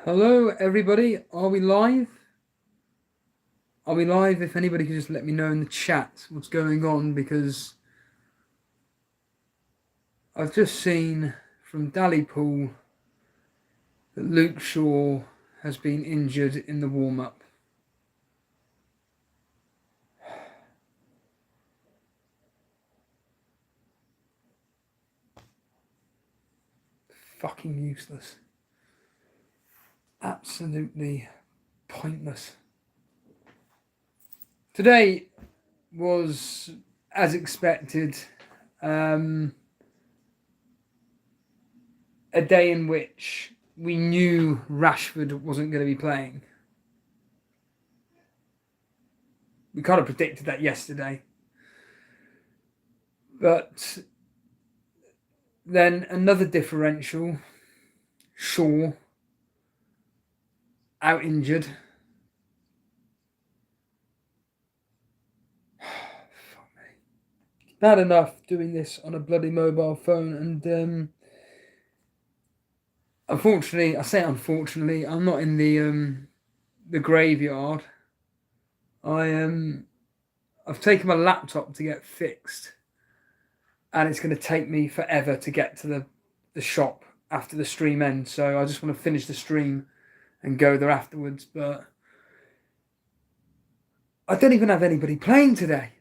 Hello, everybody. Are we live? Are we live? If anybody could just let me know in the chat what's going on, because I've just seen from Pool that Luke Shaw has been injured in the warm-up. Fucking useless. Absolutely pointless. Today was, as expected, a day in which we knew Rashford wasn't going to be playing. We kind of predicted that yesterday. But then another differential, Shaw, out injured. Fuck me. Bad enough doing this on a bloody mobile phone, and unfortunately, I say unfortunately, I'm not in the graveyard. I've taken my laptop to get fixed, and it's going to take me forever to get to the shop after the stream ends. So I just want to finish the stream and go there afterwards. But I don't even have anybody playing today.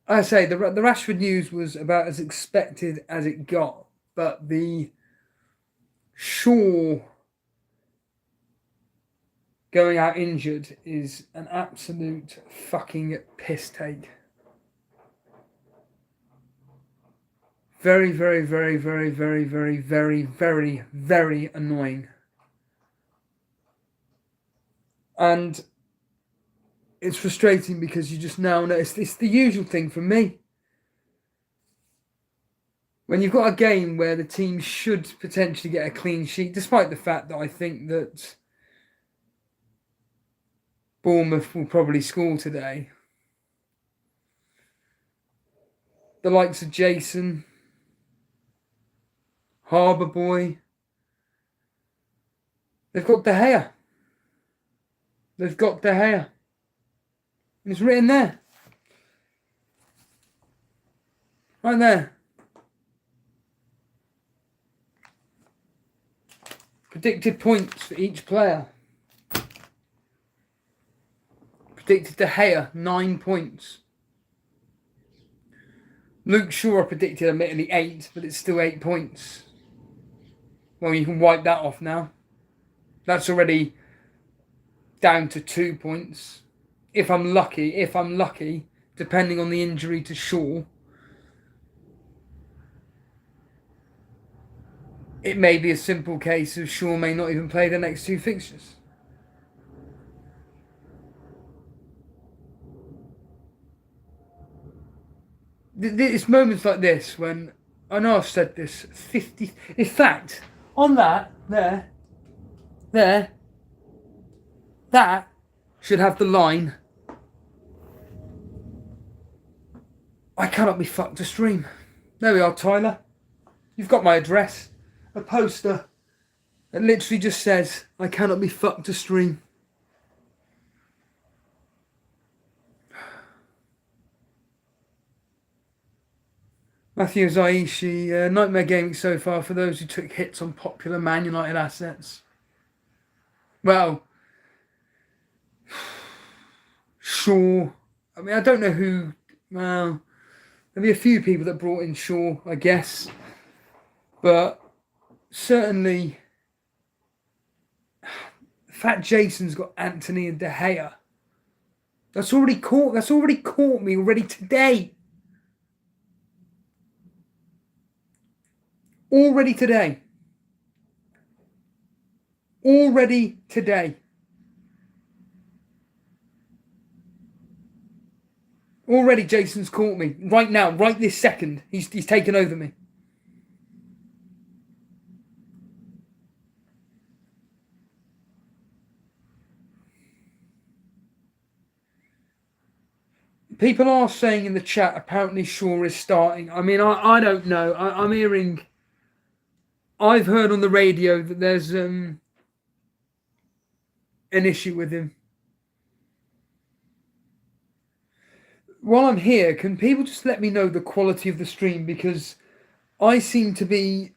I say the Rashford news was about as expected as it got, but the Shaw going out injured is an absolute fucking piss take. Very, very, very, very, very, very, very, very, very annoying. And it's frustrating because you just now notice it's the usual thing for me. When you've got a game where the team should potentially get a clean sheet, despite the fact that I think that Bournemouth will probably score today. The likes of Jason, Harbour Boy, they've got De Gea. They've got De Gea. And it's written there. Right there. Predicted points for each player. Predicted De Gea, 9 points. Luke Shaw predicted admittedly 8, but it's still 8 points. Well, you can wipe that off now. That's already down to 2 points. If I'm lucky, depending on the injury to Shaw, it may be a simple case of Shaw may not even play the next 2 fixtures. It's moments like this when, I know I've said this 50, in fact, on that, there, that should have the line, I cannot be fucked to stream. There we are, Tyler. You've got my address. A poster that literally just says, I cannot be fucked to stream. Matthew Zaishi, nightmare gaming so far for those who took hits on popular Man United assets. Well, Shaw. I mean, I don't know who. Well, there'll be a few people that brought in Shaw, I guess. But certainly, the fact Jason's got Anthony and De Gea, that's already caught me already today. Already today. Already Jason's caught me. Right now, right this second, he's taken over me. People are saying in the chat, apparently Shaw is starting. I mean, I don't know. I'm hearing I've heard on the radio that there's an issue with him. While I'm here, can people just let me know the quality of the stream, because I seem to be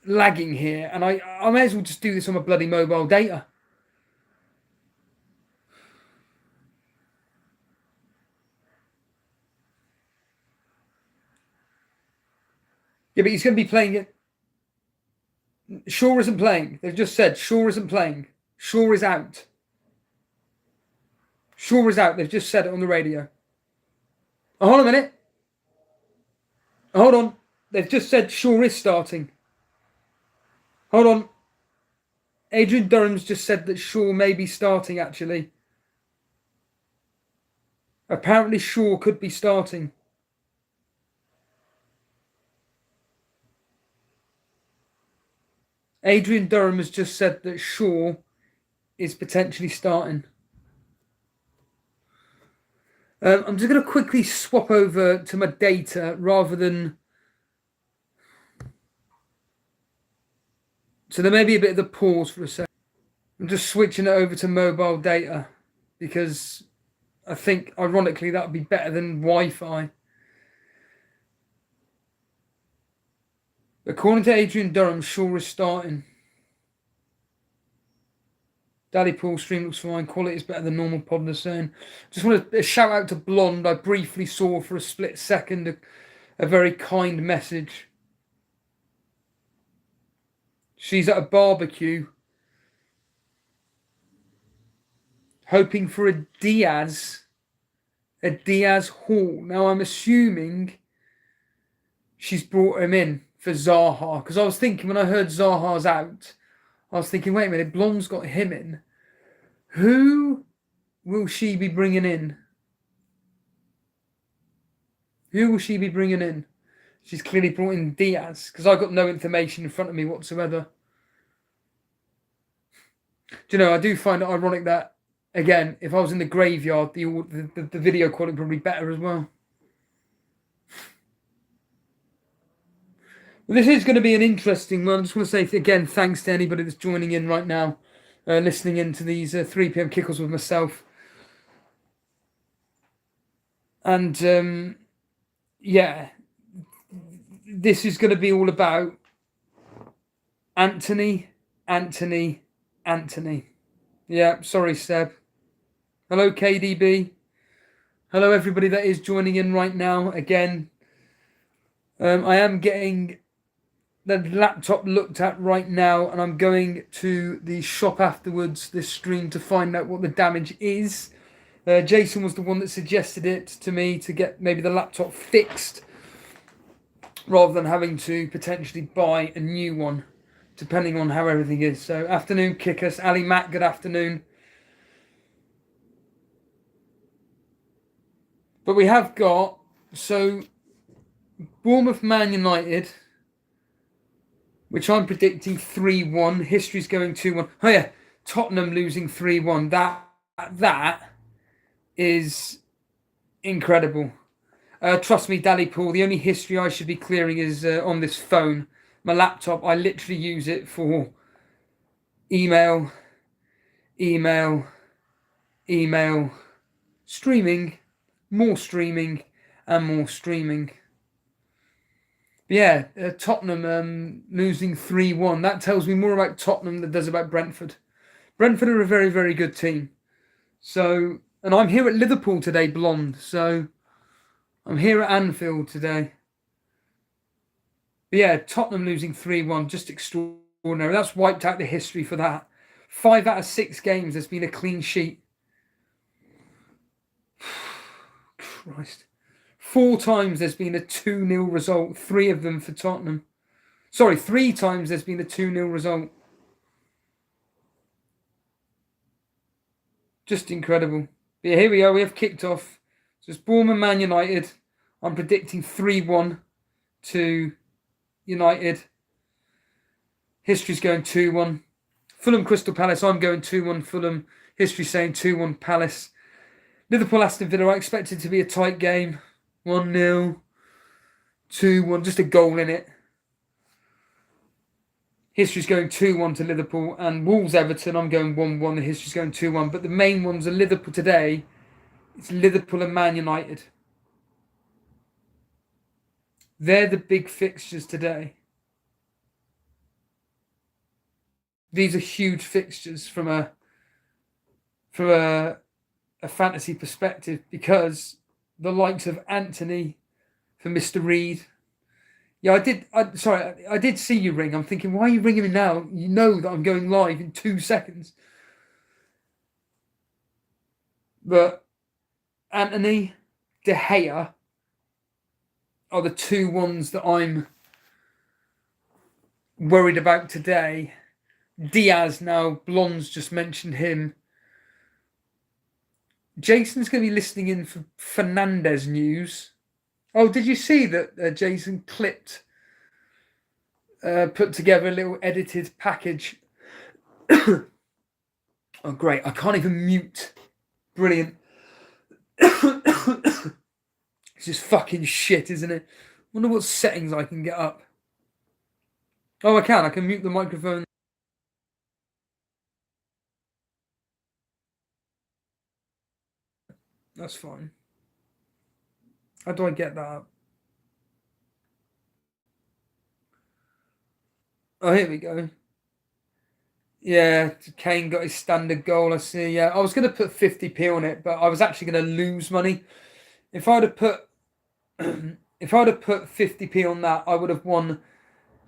lagging here, and I may as well just do this on my bloody mobile data. Yeah, but he's going to be playing it. Shaw isn't playing. They've just said Shaw isn't playing. Shaw is out. Shaw is out. They've just said it on the radio. Oh, hold on a minute. Hold on. They've just said Shaw is starting. Hold on. Adrian Durham's just said that Shaw may be starting, actually. Apparently Shaw could be starting. Adrian Durham has just said that Shaw is potentially starting. I'm just going to quickly swap over to my data rather than... So there may be a bit of a pause for a second. I'm just switching it over to mobile data because I think, ironically, that would be better than Wi-Fi. According to Adrian Durham, Shaw is starting. Daddy Paul stream looks fine. Quality is better than normal, Podner saying. Just want to shout out to Blonde. I briefly saw for a split second a very kind message. She's at a barbecue hoping for a Diaz haul. Now I'm assuming she's brought him in for Zaha, because I was thinking when I heard Zaha's out, I was thinking, wait a minute, Blonde's got him in. Who will she be bringing in? Who will she be bringing in? She's clearly brought in Diaz, because I've got no information in front of me whatsoever. Do you know, I do find it ironic that, again, if I was in the graveyard, the video quality would probably be better as well. Well, this is going to be an interesting one. I just want to say, again, thanks to anybody that's joining in right now, listening into these 3 p.m. kickers with myself. And, yeah, this is going to be all about Anthony. Yeah, sorry, Seb. Hello, KDB. Hello, everybody that is joining in right now. Again, I am getting the laptop looked at right now, and I'm going to the shop afterwards this stream to find out what the damage is. Jason was the one that suggested it to me to get maybe the laptop fixed rather than having to potentially buy a new one, depending on how everything is. So, afternoon, Kickers. Ali Matt, good afternoon. But we have got, so, Bournemouth Man United, which I'm predicting 3-1. History's going 2-1. Oh, yeah, Tottenham losing 3-1. That is incredible. Trust me, Dally Paul, the only history I should be clearing is on this phone. My laptop, I literally use it for email, streaming, more streaming, and more streaming. Yeah, Tottenham losing 3-1. That tells me more about Tottenham than it does about Brentford. Brentford are a very, very good team. So, and I'm here at Liverpool today, Blonde. So, I'm here at Anfield today. But yeah, Tottenham losing 3-1, just extraordinary. That's wiped out the history for that. 5 out of 6 games, there's been a clean sheet. Christ. 4 times there's been a 2-0 result. 3 of them for Tottenham. Sorry, 3 times there's been a 2-0 result. Just incredible. But yeah, here we are. We have kicked off. So it's Bournemouth Man United. I'm predicting 3-1 to United. History's going 2-1. Fulham Crystal Palace. I'm going 2-1 Fulham. History saying 2-1 Palace. Liverpool Aston Villa. I expect it to be a tight game. 1-0. 2-1. Just a goal in it. history's going 2-1 to Liverpool, and Wolves-Everton, I'm going 1-1, the history's going 2-1. But the main ones are Liverpool today. It's Liverpool and Man United. They're the big fixtures today. These are huge fixtures from a fantasy perspective, because the likes of Anthony for Mr. Reed. Yeah, I did see you ring. I'm thinking, why are you ringing me now? You know that I'm going live in 2 seconds. But Anthony, De Gea are the two ones that I'm worried about today. Diaz now, Blonde's just mentioned him. Jason's going to be listening in for Fernandez news. Oh, did you see that Jason put together a little edited package? Oh, great. I can't even mute. Brilliant. It's just fucking shit, isn't it? Wonder what settings I can get up. Oh, I can. I can mute the microphone. That's fine. How do I get that up? Oh, here we go. Yeah, Kane got his standard goal, I see. Yeah, I was going to put 50p on it, but I was actually going to lose money. If I'd have put 50p on that, I would have won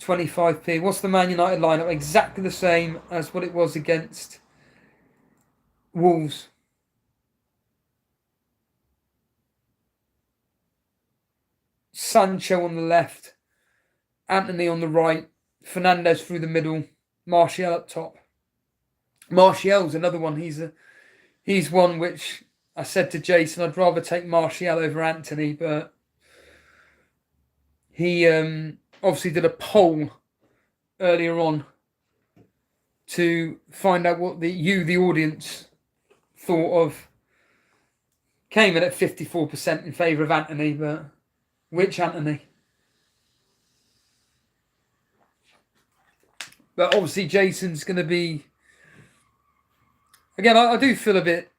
25p. What's the Man United lineup? Exactly the same as what it was against Wolves. Sancho on the left, Anthony on the right, Fernandez through the middle, Martial up top. Martial's another one. He's one which I said to Jason I'd rather take Martial over Anthony, but he obviously did a poll earlier on to find out what the audience, thought of. Came in at 54% in favour of Anthony, but which Anthony? But obviously Jason's going to be... Again, I do feel a bit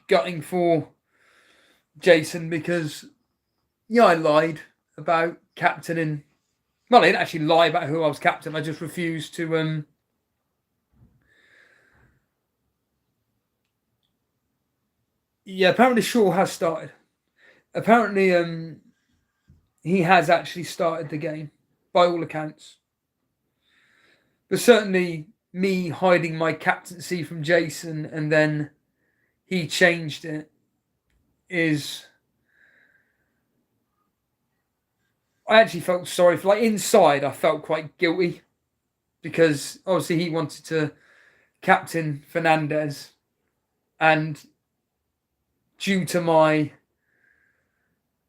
gutting for Jason because, yeah, I lied about captaining. Well, I didn't actually lie about who I was captain. I just refused to... Yeah, apparently Shaw has started. Apparently he has actually started the game, by all accounts. But certainly me hiding my captaincy from Jason and then he changed it is... I actually felt sorry for... Like, inside, I felt quite guilty because obviously he wanted to captain Fernandez, and due to my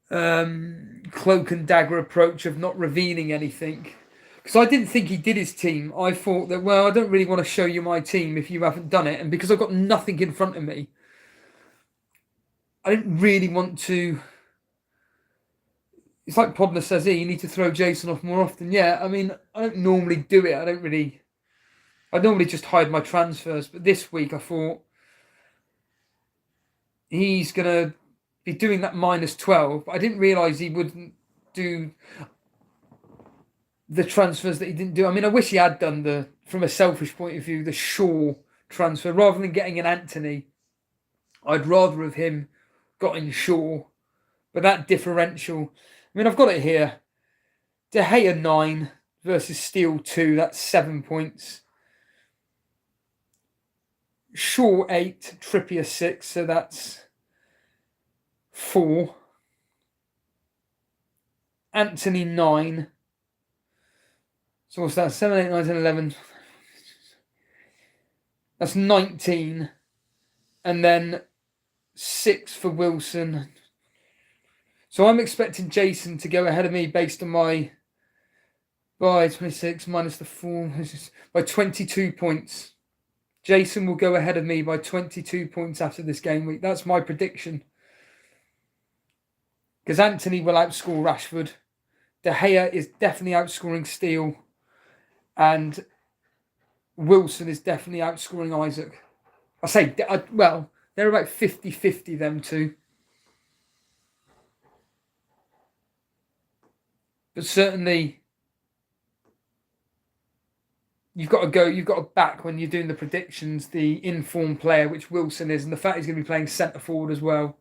cloak and dagger approach of not revealing anything, because I didn't think he did his team, I thought that, well, I don't really want to show you my team if you haven't done it, and because I've got nothing in front of me, I didn't really want to... It's like Podner says here, you need to throw Jason off more often. Yeah, I mean, I don't normally do it. I normally just hide my transfers, but this week I thought he's going to be doing that -12, but I didn't realise he wouldn't do the transfers that he didn't do. I mean, I wish he had done from a selfish point of view, the Shaw transfer. Rather than getting an Anthony, I'd rather have him got in Shaw. But that differential, I mean, I've got it here. De Gea 9 versus Steele 2, that's 7 points. Shaw 8, Trippier 6, so that's 4. Anthony 9. So what's that? 7, 8, 9, 10, 11. That's 19. And then 6 for Wilson. So I'm expecting Jason to go ahead of me based on by 26 minus the 4, by 22 points. Jason will go ahead of me by 22 points after this game week. That's my prediction. Because Anthony will outscore Rashford. De Gea is definitely outscoring Steele. And Wilson is definitely outscoring Isaac. I say, well, they're about 50-50, them two. But certainly, you've got to back when you're doing the predictions, the informed player, which Wilson is, and the fact he's going to be playing centre forward as well.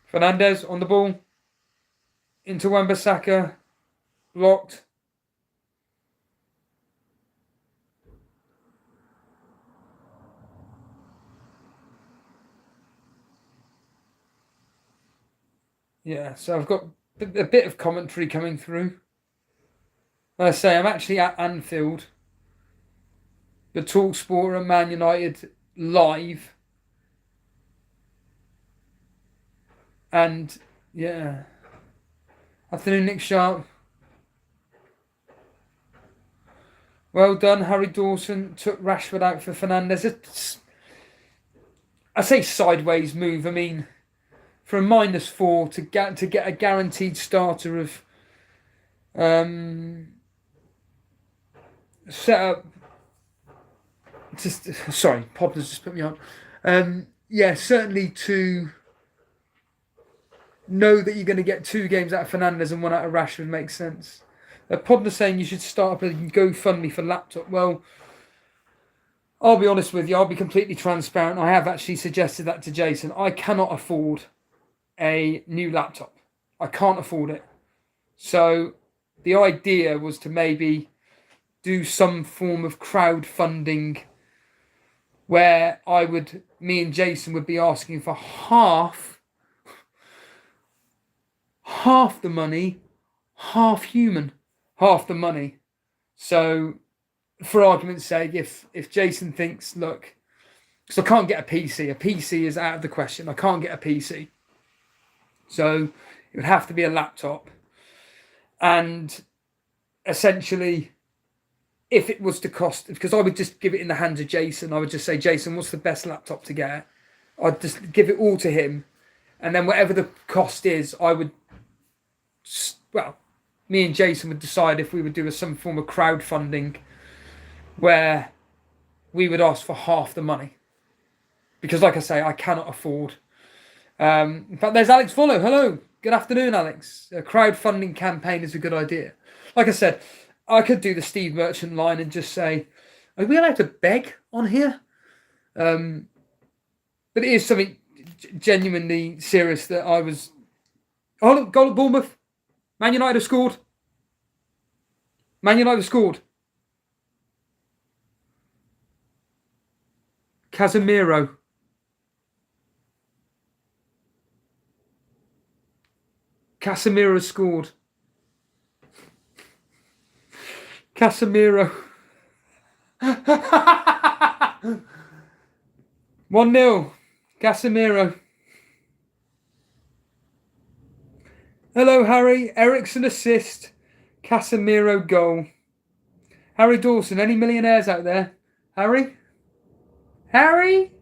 Fernandez on the ball. Into Wan-Bissaka. Blocked. Yeah, so I've got a bit of commentary coming through. Like I say, I'm actually at Anfield. The TalkSport and Man United live. And, yeah. Afternoon, Nick Sharp. Well done, Harry Dawson. Took Rashford out for Fernandez. I say sideways move. I mean, for a -4 to get a guaranteed starter of set up. Sorry, Podler's just put me on. Yeah, certainly to know that you're going to get 2 games out of Fernandez and 1 out of Rashford makes sense. Podler's saying you should start up a GoFundMe for laptop. Well, I'll be honest with you. I'll be completely transparent. I have actually suggested that to Jason. I cannot afford a new laptop. I can't afford it. So the idea was to maybe do some form of crowdfunding where me and Jason would be asking for half the money, half human, half the money. So for argument's sake, if Jason thinks, look, because I can't get a PC is out of the question. I can't get a PC. So it would have to be a laptop. And essentially, if it was to cost, because I would just give it in the hands of Jason, I would just say, Jason, what's the best laptop to get? I'd just give it all to him. And then whatever the cost is, me and Jason would decide if we would do some form of crowdfunding where we would ask for half the money. Because like I say, I cannot afford. In fact, there's Alex Follow. Hello. Good afternoon, Alex. A crowdfunding campaign is a good idea. Like I said, I could do the Steve Merchant line and just say, are we allowed to beg on here? But it is something genuinely serious that I was... Oh, look, goal at Bournemouth. Man United have scored. Man United have scored. Casemiro. Casemiro scored. Casemiro. 1-0. Casemiro. Hello, Harry. Ericsson assist. Casemiro goal. Harry Dawson. Any millionaires out there? Harry? Harry?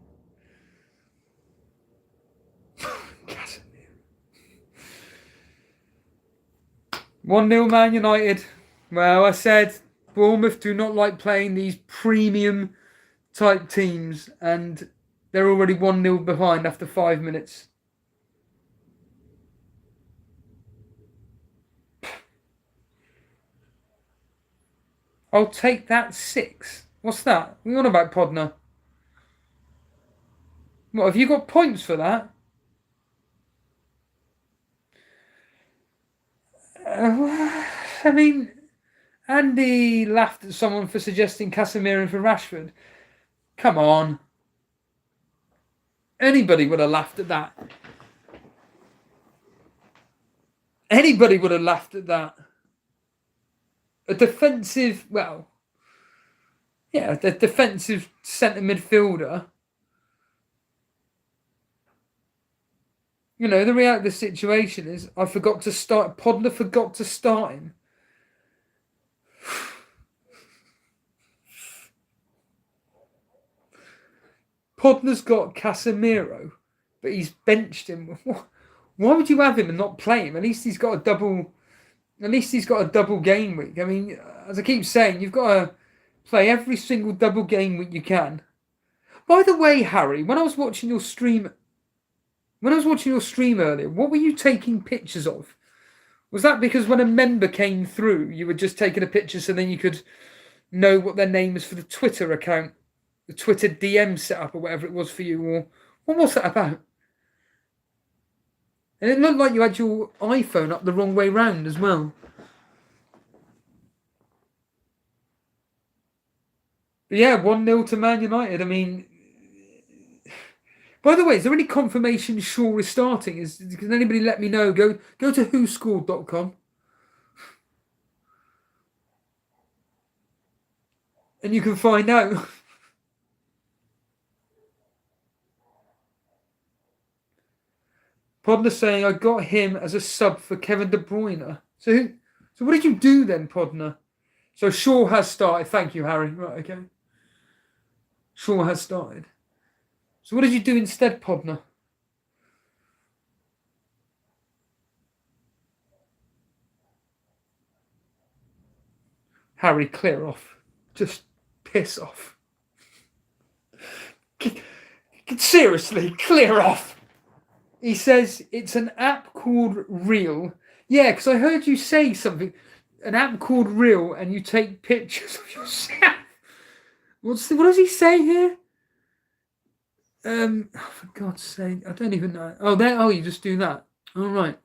Casemiro. 1-0 Man United. Well, I said Bournemouth do not like playing these premium type teams, and they're already 1-0 behind after 5 minutes. I'll take that 6. What's that? What are you on about, Podner? What, have you got points for that? I mean, Andy laughed at someone for suggesting Casemiro for Rashford. Come on. Anybody would have laughed at that. Anybody would have laughed at that. A defensive, the defensive centre midfielder. You know, the reality of the situation is Podler forgot to start him. Podler's got Casemiro, but he's benched him. Why would you have him and not play him? At least he's got a double At least he's got a double game week. I mean, as I keep saying, you've got to play every single double game week you can. By the way, Harry, when I was watching your stream earlier, what were you taking pictures of? Was that because when a member came through, you were just taking a picture so then you could know what their name is for the Twitter account, the Twitter DM setup or whatever it was for you? Or what was that about? And it looked like you had your iPhone up the wrong way round as well. But yeah, 1-0 to Man United. I mean, by the way, is there any confirmation Shaw is starting? Can anybody let me know? Go to whoscored.com. And you can find out. Podner saying I got him as a sub for Kevin De Bruyne. So what did you do then, Podner? So Shaw has started. Thank you, Harry. Right, okay. Shaw has started. So what did you do instead, Podner? Harry, clear off. Just piss off. Seriously, clear off. He says it's an app called Reel. Yeah, because I heard you say something. An app called Reel, and you take pictures of yourself. What does he say here? For God's sake, I don't even know. Oh, you just do that. All right.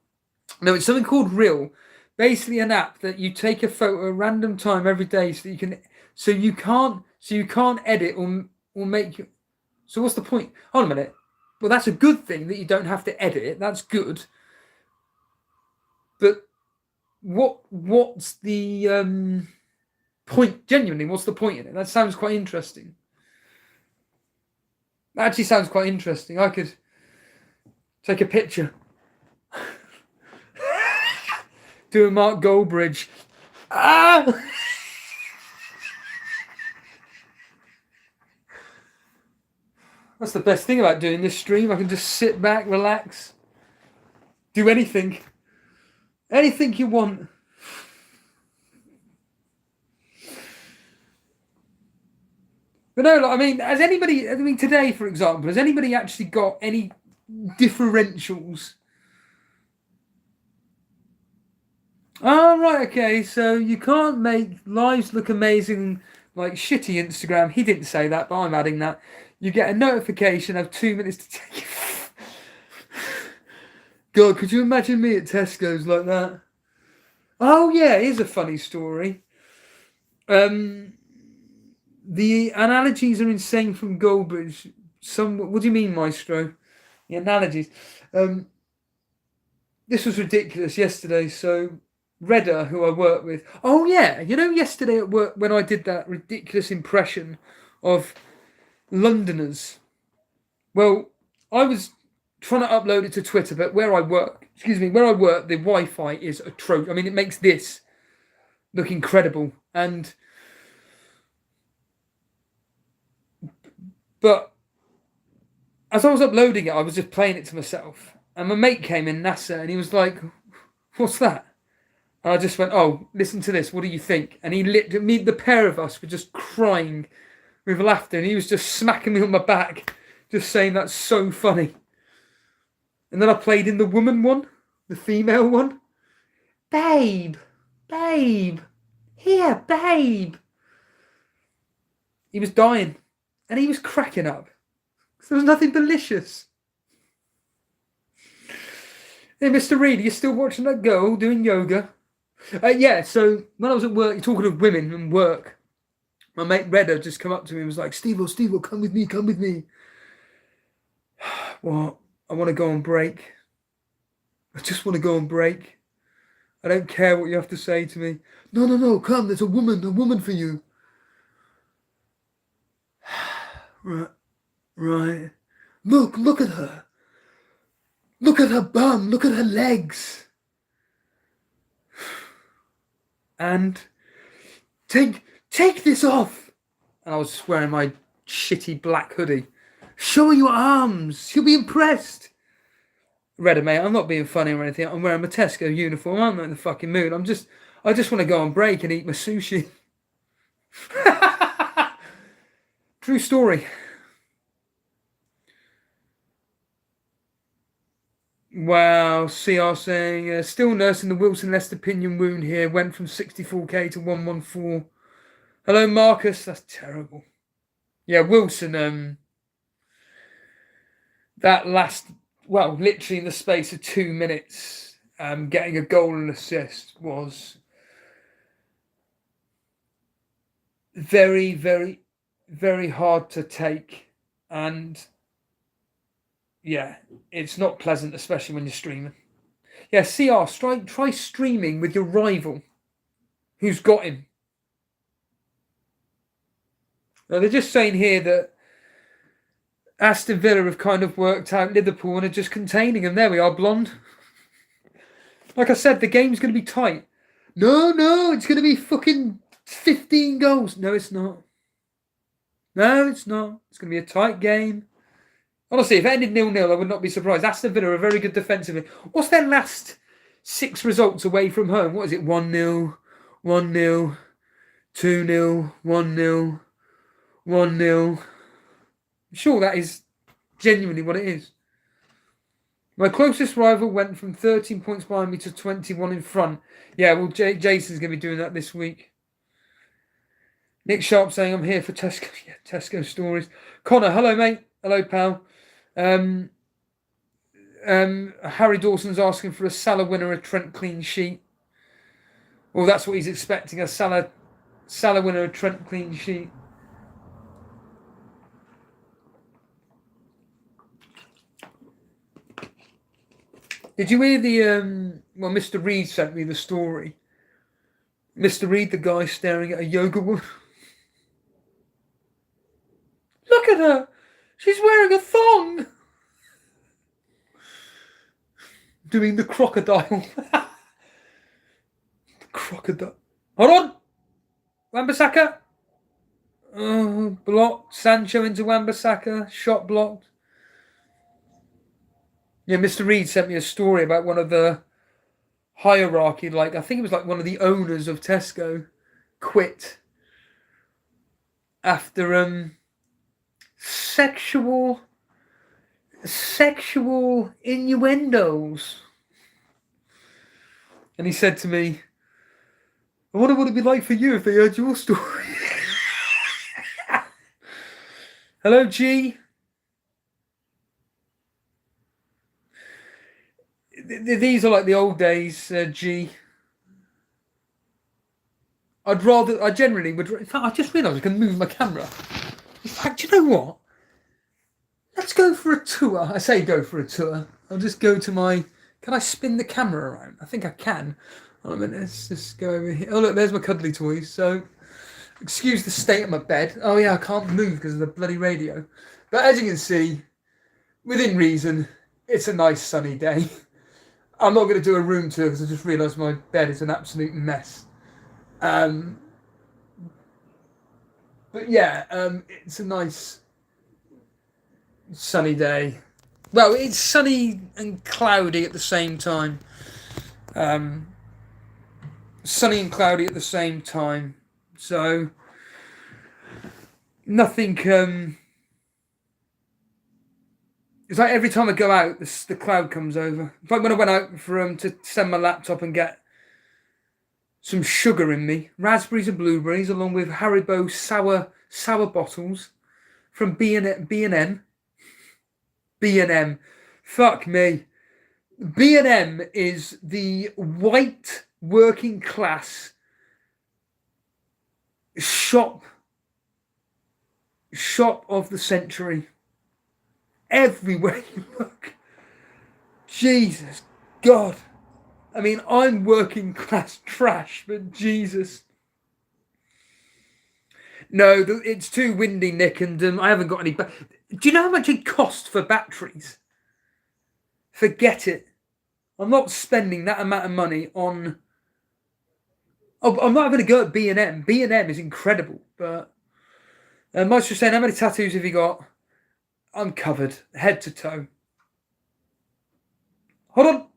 No, it's something called Reel. Basically, an app that you take a photo at a random time every day, so you can't edit or make. So what's the point? Hold on a minute. Well, that's a good thing that you don't have to edit it. That's good. But what's the point? Genuinely, what's the point in it? That sounds quite interesting. That actually sounds quite interesting. I could take a picture. Do a Mark Goldbridge. Ah! That's the best thing about doing this stream. I can just sit back, relax, do anything. Anything you want. But no, I mean, today, for example, has anybody actually got any differentials? Oh, right, okay, so you can't make lives look amazing like shitty Instagram. He didn't say that, but I'm adding that. You get a notification of 2 minutes to take. God, could you imagine me at Tesco's like that? Oh yeah, here's a funny story. The analogies are insane from Goldbridge. What do you mean, Maestro? The analogies. This was ridiculous yesterday. So Redder, who I work with. Oh yeah, yesterday at work when I did that ridiculous impression of Londoners. Well, I was trying to upload it to Twitter, but where I work, the Wi-Fi is atrocious. I mean, it makes this look incredible. But as I was uploading it, I was just playing it to myself. And my mate came in, Nasser, and he was like, "What's that?" And I just went, "Oh, listen to this. What do you think?" And he the pair of us were just crying with laughter, and he was just smacking me on my back, just saying that's so funny. And then I played in the woman one, the female one. Babe, here, babe. He was dying, and he was cracking up. There was nothing delicious. Hey, Mr. Reed, are you still watching that girl doing yoga? Yeah, so when I was at work, you're talking of women and work, my mate Redder just come up to me and was like, Steve-o, come with me. What? I want to go on break. I just want to go on break. I don't care what you have to say to me. No, come, there's a woman for you. Right. Look at her. Look at her bum, look at her legs. And take this off. And I was just wearing my shitty black hoodie. Show her your arms. She'll be impressed. Redder, mate, I'm not being funny or anything. I'm wearing my Tesco uniform. I'm not in the fucking mood. I just want to go on break and eat my sushi. True story. Wow, CR saying, still nursing the Wilson Leicester pinion wound here. Went from 64k to 114. Hello, Marcus. That's terrible. Yeah, Wilson, that last, well, literally in the space of 2 minutes, getting a goal and assist was very, very, very hard to take. And yeah, it's not pleasant, especially when you're streaming. Yeah, CR, try streaming with your rival who's got him. Now, they're just saying here that Aston Villa have kind of worked out Liverpool and are just containing them. There we are, Blonde. Like I said, the game's going to be tight. No, it's going to be fucking 15 goals. No, it's not. No, it's not. It's going to be a tight game. Honestly, if it ended 0-0, I would not be surprised. Aston Villa are very good defensively. What's their last 6 results away from home? What is it? 1-0, 1-0, 2-0, 1-0, 1-0. I'm sure that is genuinely what it is. My closest rival went from 13 points behind me to 21 in front. Yeah, well, Jason's going to be doing that this week. Nick Sharp saying, I'm here for Tesco. Yeah, Tesco stories. Connor, hello, mate. Hello, pal. Harry Dawson's asking for a Salah winner, a Trent clean sheet. Well, that's what he's expecting, a Salah winner, a Trent clean sheet. Did you hear the, well, Mr. Reed sent me the story. Mr. Reed, the guy staring at a yoga woman. Look at her. She's wearing a thong. Doing the crocodile. The crocodile. Hold on. Wan-Bissaka. Oh, blocked. Sancho into Wan-Bissaka. Shot blocked. Yeah, Mr. Reed sent me a story about one of the hierarchy, like I think it was like one of the owners of Tesco quit after sexual innuendos. And he said to me, I wonder what it'd be like for you if they heard your story. Hello, G. These are like the old days, G. I generally would, in fact, I just realised I can move my camera. In fact, you know what? Let's go for a tour. I say go for a tour. I'll just go to my, can I spin the camera around? I think I can. Hold on a minute, let's just go over here. Oh look, there's my cuddly toys. So, excuse the state of my bed. Oh yeah, I can't move because of the bloody radio. But as you can see, within reason, it's a nice sunny day. I'm not going to do a room tour because I just realised my bed is an absolute mess. But yeah, it's a nice sunny day. Well, it's sunny and cloudy at the same time. Sunny and cloudy at the same time. So, nothing... It's like every time I go out, the cloud comes over. It's like when I went out for to send my laptop and get some sugar in me, raspberries and blueberries, along with Haribo sour bottles from B&M. B&M, fuck me. B&M is the white working class shop of the century. Everywhere you look. Jesus God. I mean, I'm working class trash, but Jesus. No, it's too windy, Nick, and I haven't got any... Do you know how much it costs for batteries? Forget it. I'm not spending that amount of money on... Oh, I'm not going to go at B&M. B&M is incredible, but... Mike's just saying, how many tattoos have you got? I'm covered, head to toe. Hold on.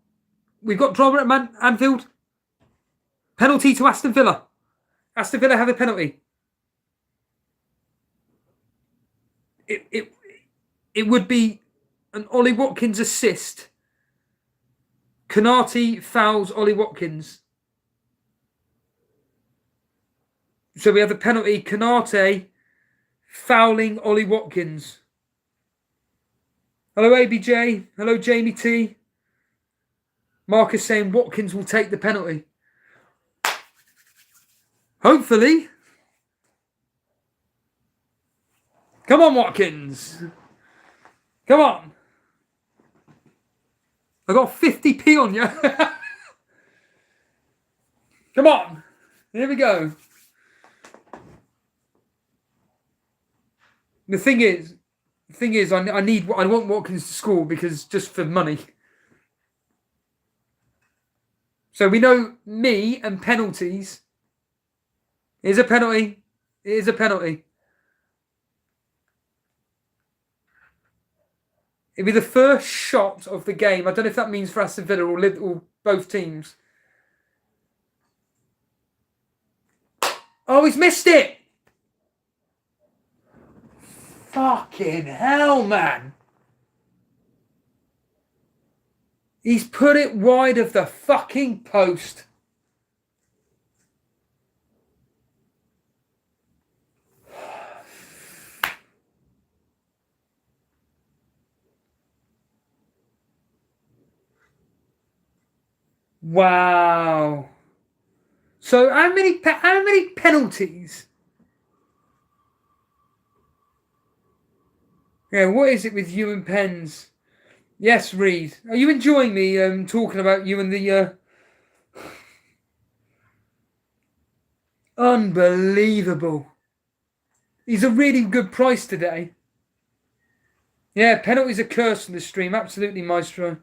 We've got drama at Anfield. Penalty to Aston Villa. Aston Villa have a penalty. It would be an Ollie Watkins assist. Konate fouls Ollie Watkins. So we have a penalty. Konate fouling Ollie Watkins. Hello, ABJ. Hello, Jamie T. Marcus saying Watkins will take the penalty. Hopefully. Come on, Watkins. Come on. I got 50p on you. Come on. Here we go. The thing is, I want Watkins to score because just for money. So we know me and penalties. It is a penalty. It is a penalty. It'll be the first shot of the game. I don't know if that means for Aston Villa or both teams. Oh, he's missed it. Fucking hell, man. He's put it wide of the fucking post. Wow. So how many penalties? Yeah, what is it with you and pens? Yes, Reed. Are you enjoying me talking about you and the... Unbelievable. He's a really good price today. Yeah, penalties are cursed on the stream. Absolutely, Maestro.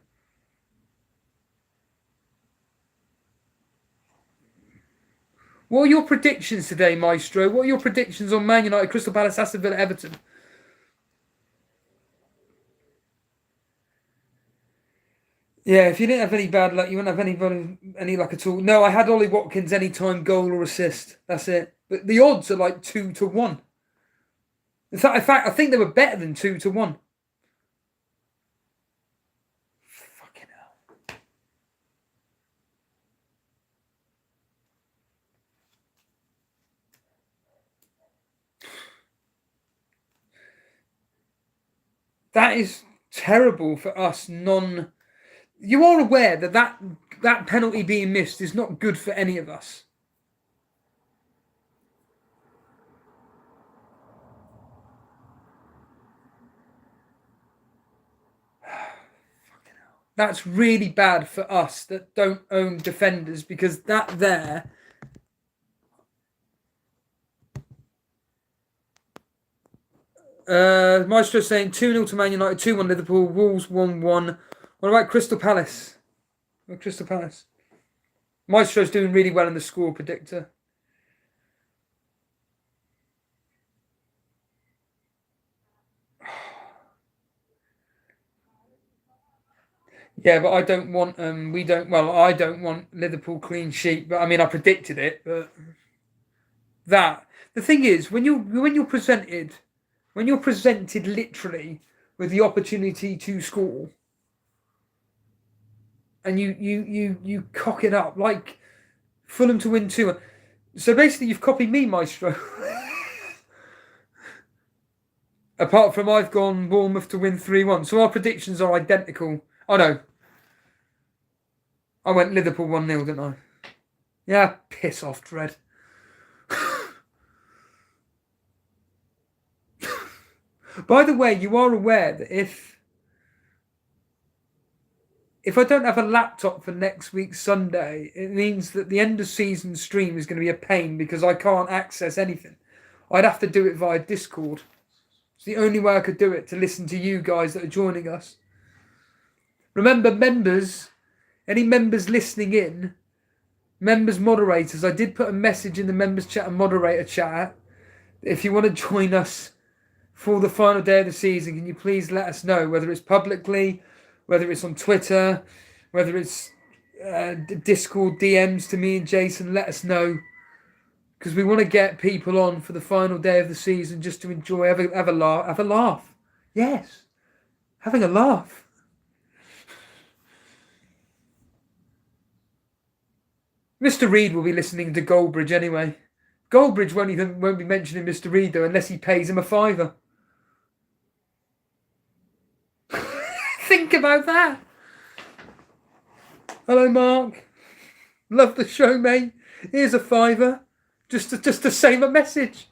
What are your predictions today, Maestro? What are your predictions on Man United, Crystal Palace, Aston Villa, Everton? Yeah, if you didn't have any bad luck, you wouldn't have any luck at all. No, I had Ollie Watkins anytime goal or assist. That's it. But the odds are like 2-1. In fact, I think they were better than 2-1. Fucking hell. That is terrible for us You are aware that penalty being missed is not good for any of us. That's really bad for us that don't own defenders because that there... Maestro saying 2-0 to Man United, 2-1 Liverpool, Wolves 1-1. What about Crystal Palace? Crystal Palace. Maestro's doing really well in the score predictor. Yeah, but I don't want I don't want Liverpool clean sheet, but I mean I predicted it, but the thing is when you're presented literally with the opportunity to score and you cock it up like Fulham to win 2. So basically you've copied me, Maestro. Apart from I've gone Bournemouth to win 3-1. So our predictions are identical. Oh no. I went Liverpool 1-0, didn't I? Yeah, piss off, Dread. By the way, you are aware that if I don't have a laptop for next week Sunday, it means that the end of season stream is going to be a pain because I can't access anything. I'd have to do it via Discord. It's the only way I could do it, to listen to you guys that are joining us. Remember, members, any members listening in, members, moderators, I did put a message in the members chat and moderator chat. If you want to join us for the final day of the season, can you please let us know, whether it's publicly, whether it's on Twitter, whether it's Discord DMs to me and Jason, let us know. Because we want to get people on for the final day of the season just to enjoy, have a laugh. Have a laugh. Yes. Having a laugh. Mr. Reed will be listening to Goldbridge anyway. Goldbridge won't be mentioning Mr. Reed though unless he pays him a £5. Think about that. Hello, Mark. Love the show, mate. Here's a £5. Just to save a message.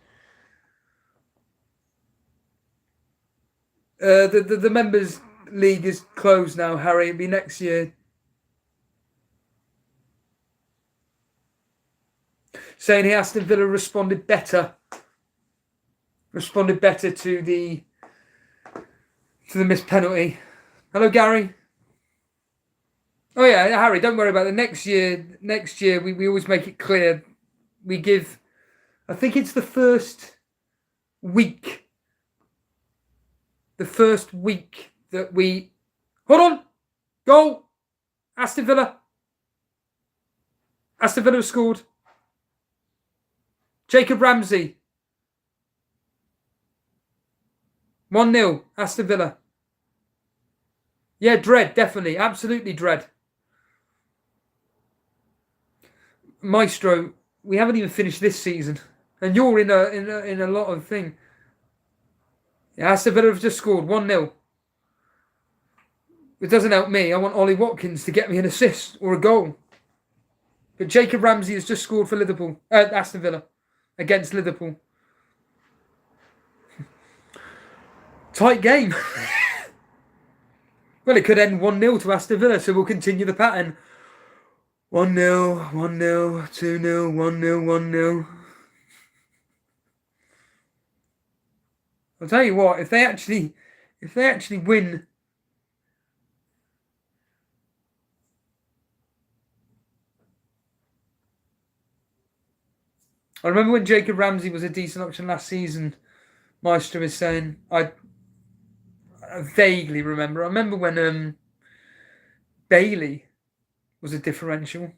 The members league is closed now, Harry. It'll be next year. Saying here Aston Villa responded better to the missed penalty. Hello, Gary. Oh yeah, Harry, don't worry about it. Next year we always make it clear. We give, I think it's the first week that we... Hold on! Goal! Aston Villa. Aston Villa have scored. Jacob Ramsey. 1-0, Aston Villa. Yeah, dread, definitely. Absolutely dread. Maestro, we haven't even finished this season. And you're in a lot of thing. Yeah, Aston Villa have just scored 1-0. It doesn't help me. I want Ollie Watkins to get me an assist or a goal. But Jacob Ramsey has just scored for Liverpool. Aston Villa. Against Liverpool. Tight game. Well, it could end 1-0 to Aston Villa, so we'll continue the pattern. 1-0, 1-0, 2-0, 1-0, 1-0. I'll tell you what, if they actually win, I remember when Jacob Ramsey was a decent option last season. Maestro is saying, I vaguely remember. I remember when Bailey was a differential.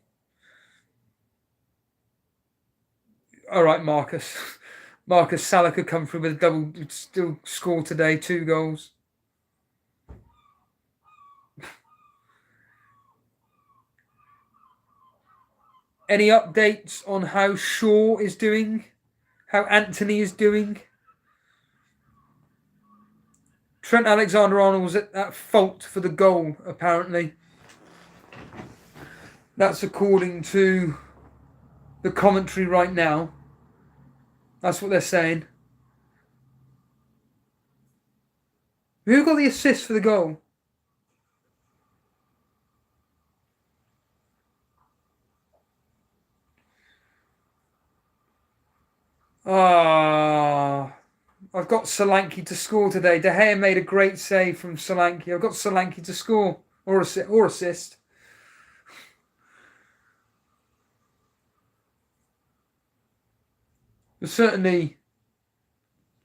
All right, Marcus Salah could come through with a double, still score today, 2 goals. Any updates on how Shaw is doing? How Anthony is doing? Trent Alexander-Arnold was at fault for the goal, apparently. That's according to the commentary right now. That's what they're saying. Who got the assist for the goal? I've got Solanke to score today. De Gea made a great save from Solanke. I've got Solanke to score or assist. But certainly,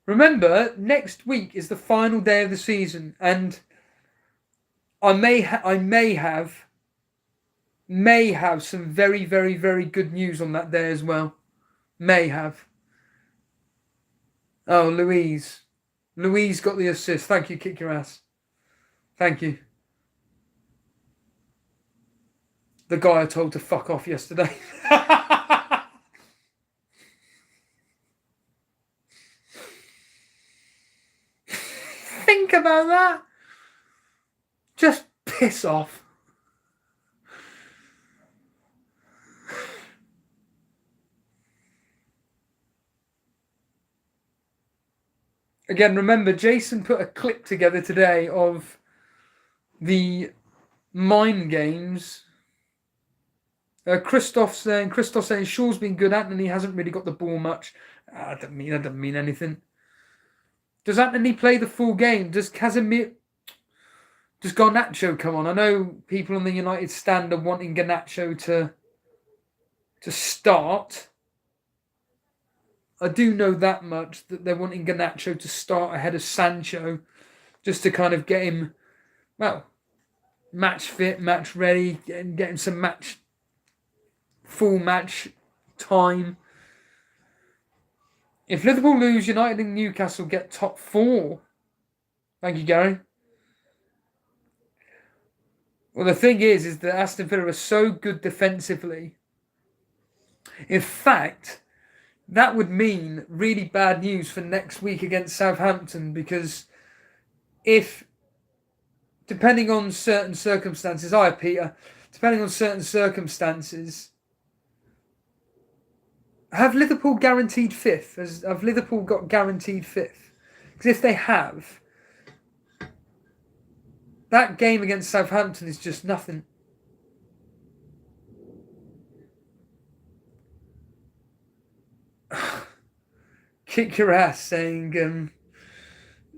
remember, next week is the final day of the season, and I may have some very, very, very good news on that day as well. May have. Oh, Louise got the assist. Thank you, kick your ass. Thank you. The guy I told to fuck off yesterday. Think about that. Just piss off. Again, remember, Jason put a clip together today of the mind games. Christoph saying Shaw's been good. Anthony hasn't really got the ball much. That doesn't mean anything. Does Anthony play the full game? Does Garnacho come on? I know people on the United stand are wanting Garnacho to start. I do know that much, that they're wanting Garnacho to start ahead of Sancho, just to kind of get him, well, match fit, match ready, getting some full match time. If Liverpool lose, United and Newcastle get top 4. Thank you, Gary. Well, the thing is that Aston Villa are so good defensively. In fact, that would mean really bad news for next week against Southampton, because depending on certain circumstances, Peter, depending on certain circumstances, have Liverpool guaranteed 5th? Have Liverpool got guaranteed 5th? Because if they have, that game against Southampton is just nothing. Kick your ass, saying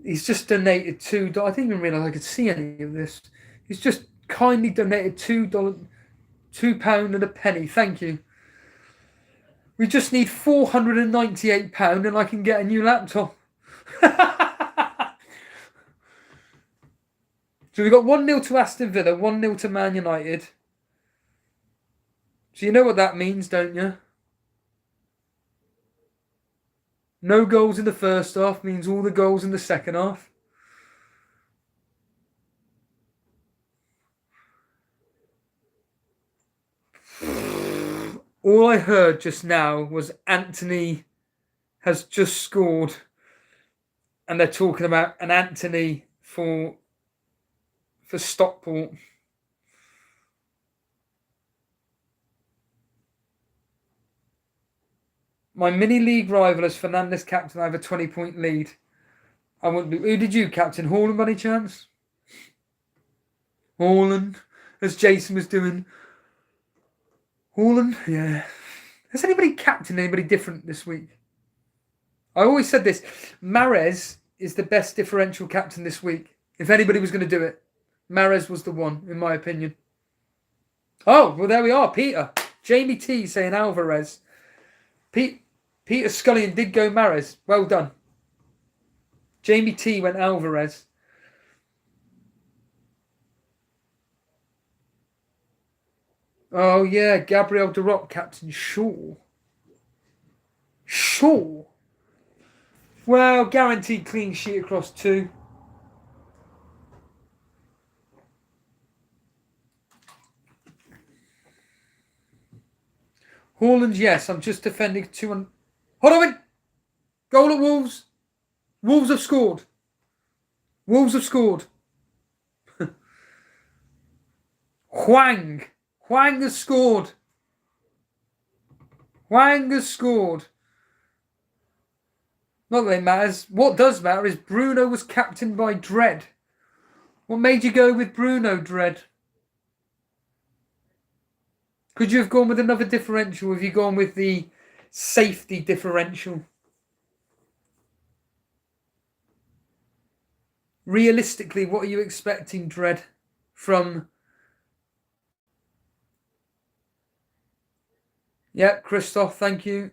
he's just donated $2. I didn't even realise I could see any of this. He's just kindly donated £2 and a penny. Thank you. We just need £498 and I can get a new laptop. So we've got 1-0 to Aston Villa, 1-0 to Man United. So you know what that means, don't you? No goals in the first half means all the goals in the second half. All I heard just now was Anthony has just scored. And they're talking about an Anthony for Stockport. My mini-league rival as Fernandes captain, I have a 20-point lead. I wouldn't be. Who did you captain? Haaland by any chance? Haaland, as Jason was doing. Haaland, yeah. Has anybody captained anybody different this week? I always said this. Mahrez is the best differential captain this week. If anybody was going to do it, Mahrez was the one, in my opinion. Oh, well, there we are. Peter. Jamie T saying Alvarez. Peter Scullion did go Mahrez. Well done. Jamie T went Alvarez. Oh, yeah. Gabriel De Rock, captain Shaw. Shaw? Well, guaranteed clean sheet across 2. Haaland, yes. I'm just defending 2-1. Hold on. Goal at Wolves. Wolves have scored. Wolves have scored. Hwang has scored. Hwang has scored. Not that it matters. What does matter is Bruno was captained by Dread. What made you go with Bruno, Dread? Could you have gone with another differential? Have you gone with the safety differential? Realistically, what are you expecting, Dread, from... Yep, Christoph, thank you.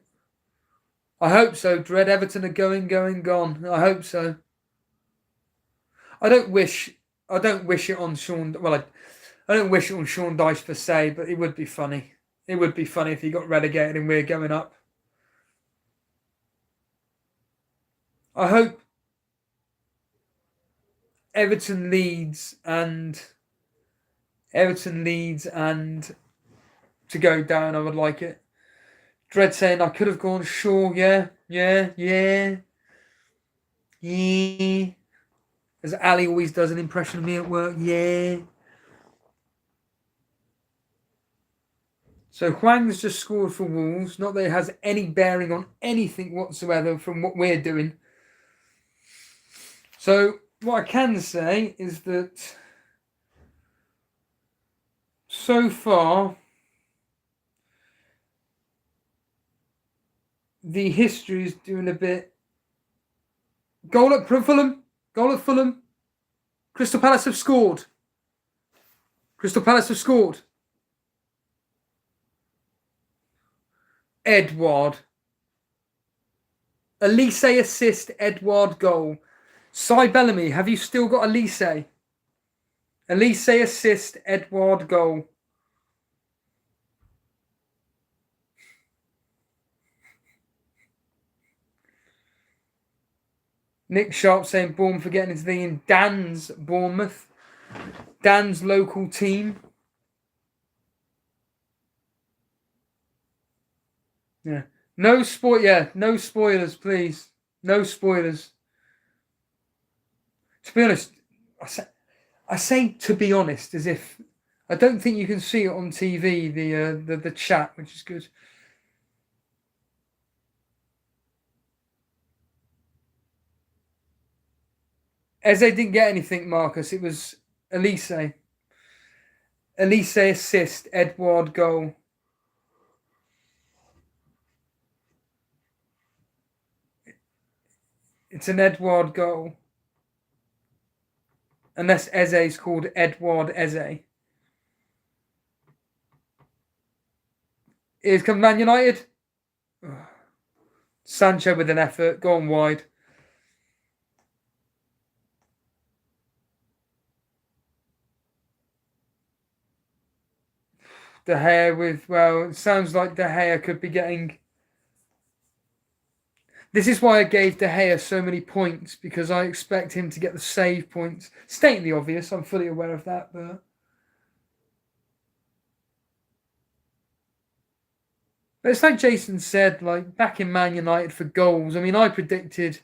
I hope so, Dread. Everton are going, gone. I hope so. I don't wish it on Sean... Well, I don't wish it on Sean Dyche per se, but it would be funny. It would be funny if he got relegated and we're going up. I hope Everton leads and to go down. I would like it. Dread saying I could have gone Shaw. Yeah. As Ali always does an impression of me at work. Yeah. So Hwang's just scored for Wolves. Not that it has any bearing on anything whatsoever from what we're doing. So what I can say is that so far the history is doing a bit. Goal at Fulham. Crystal Palace have scored. Edward. Elise assist, Edward goal. Cy Bellamy, have you still got Elise? Elise assist, Edouard goal. Nick Sharp saying Bournemouth for getting into the Dan's Bournemouth. Dan's local team. Yeah. No spoilers, please. No spoilers. To be honest, I say to be honest as if I don't think you can see it on TV, the chat, which is good. Eze didn't get anything, Marcus. It was Elise. Elise assist, Edouard goal. It's an Edouard goal. Unless Eze's called Edouard Eze. Here's come Man United. Oh. Sancho with an effort, gone wide. De Gea with, well, it sounds like De Gea could be getting... This is why I gave De Gea so many points, because I expect him to get the save points. Stating the obvious, I'm fully aware of that, but it's like Jason said, like back in Man United for goals. I mean, I predicted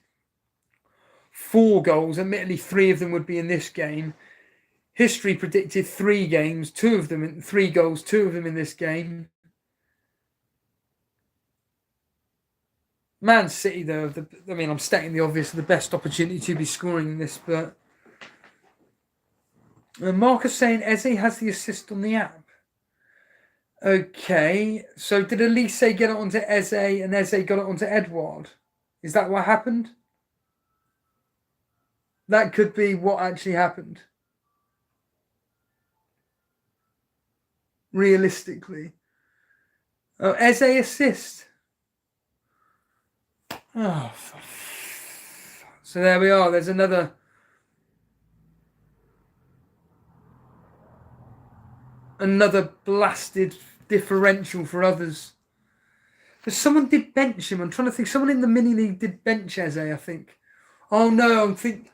4 goals. Admittedly, 3 of them would be in this game. History predicted 3 games, 2 of them, 3 goals, 2 of them in this game. Man City, though, I mean, I'm stating the obvious, the best opportunity to be scoring this, but Marcus saying Eze has the assist on the app. Okay, so did Elise get it onto Eze and Eze got it onto Edouard? Is that what happened? That could be what actually happened. Realistically. Oh, Eze assist. Oh, so there we are. There's another blasted differential for others. But someone did bench him. I'm trying to think. Someone in the mini league did bench Eze, I think. Oh no, I think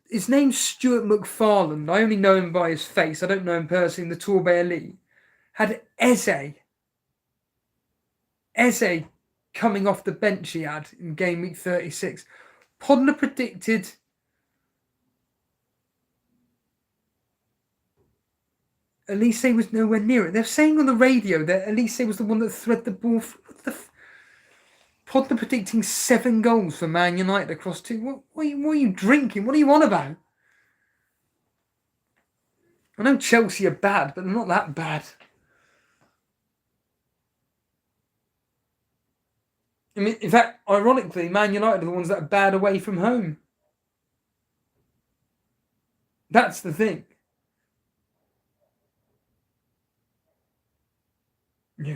his name's Stuart McFarland. I only know him by his face. I don't know him personally. The Tour Bay Elite had Eze coming off the bench he had in Gameweek 36. Podner predicted Elise was nowhere near it. They're saying on the radio that Elise was the one that thread the ball. Podner predicting 7 goals for Man United across 2. What are you drinking? What are you on about? I know Chelsea are bad, but they're not that bad. I mean, in fact, ironically, Man United are the ones that are bad away from home. That's the thing. Yeah.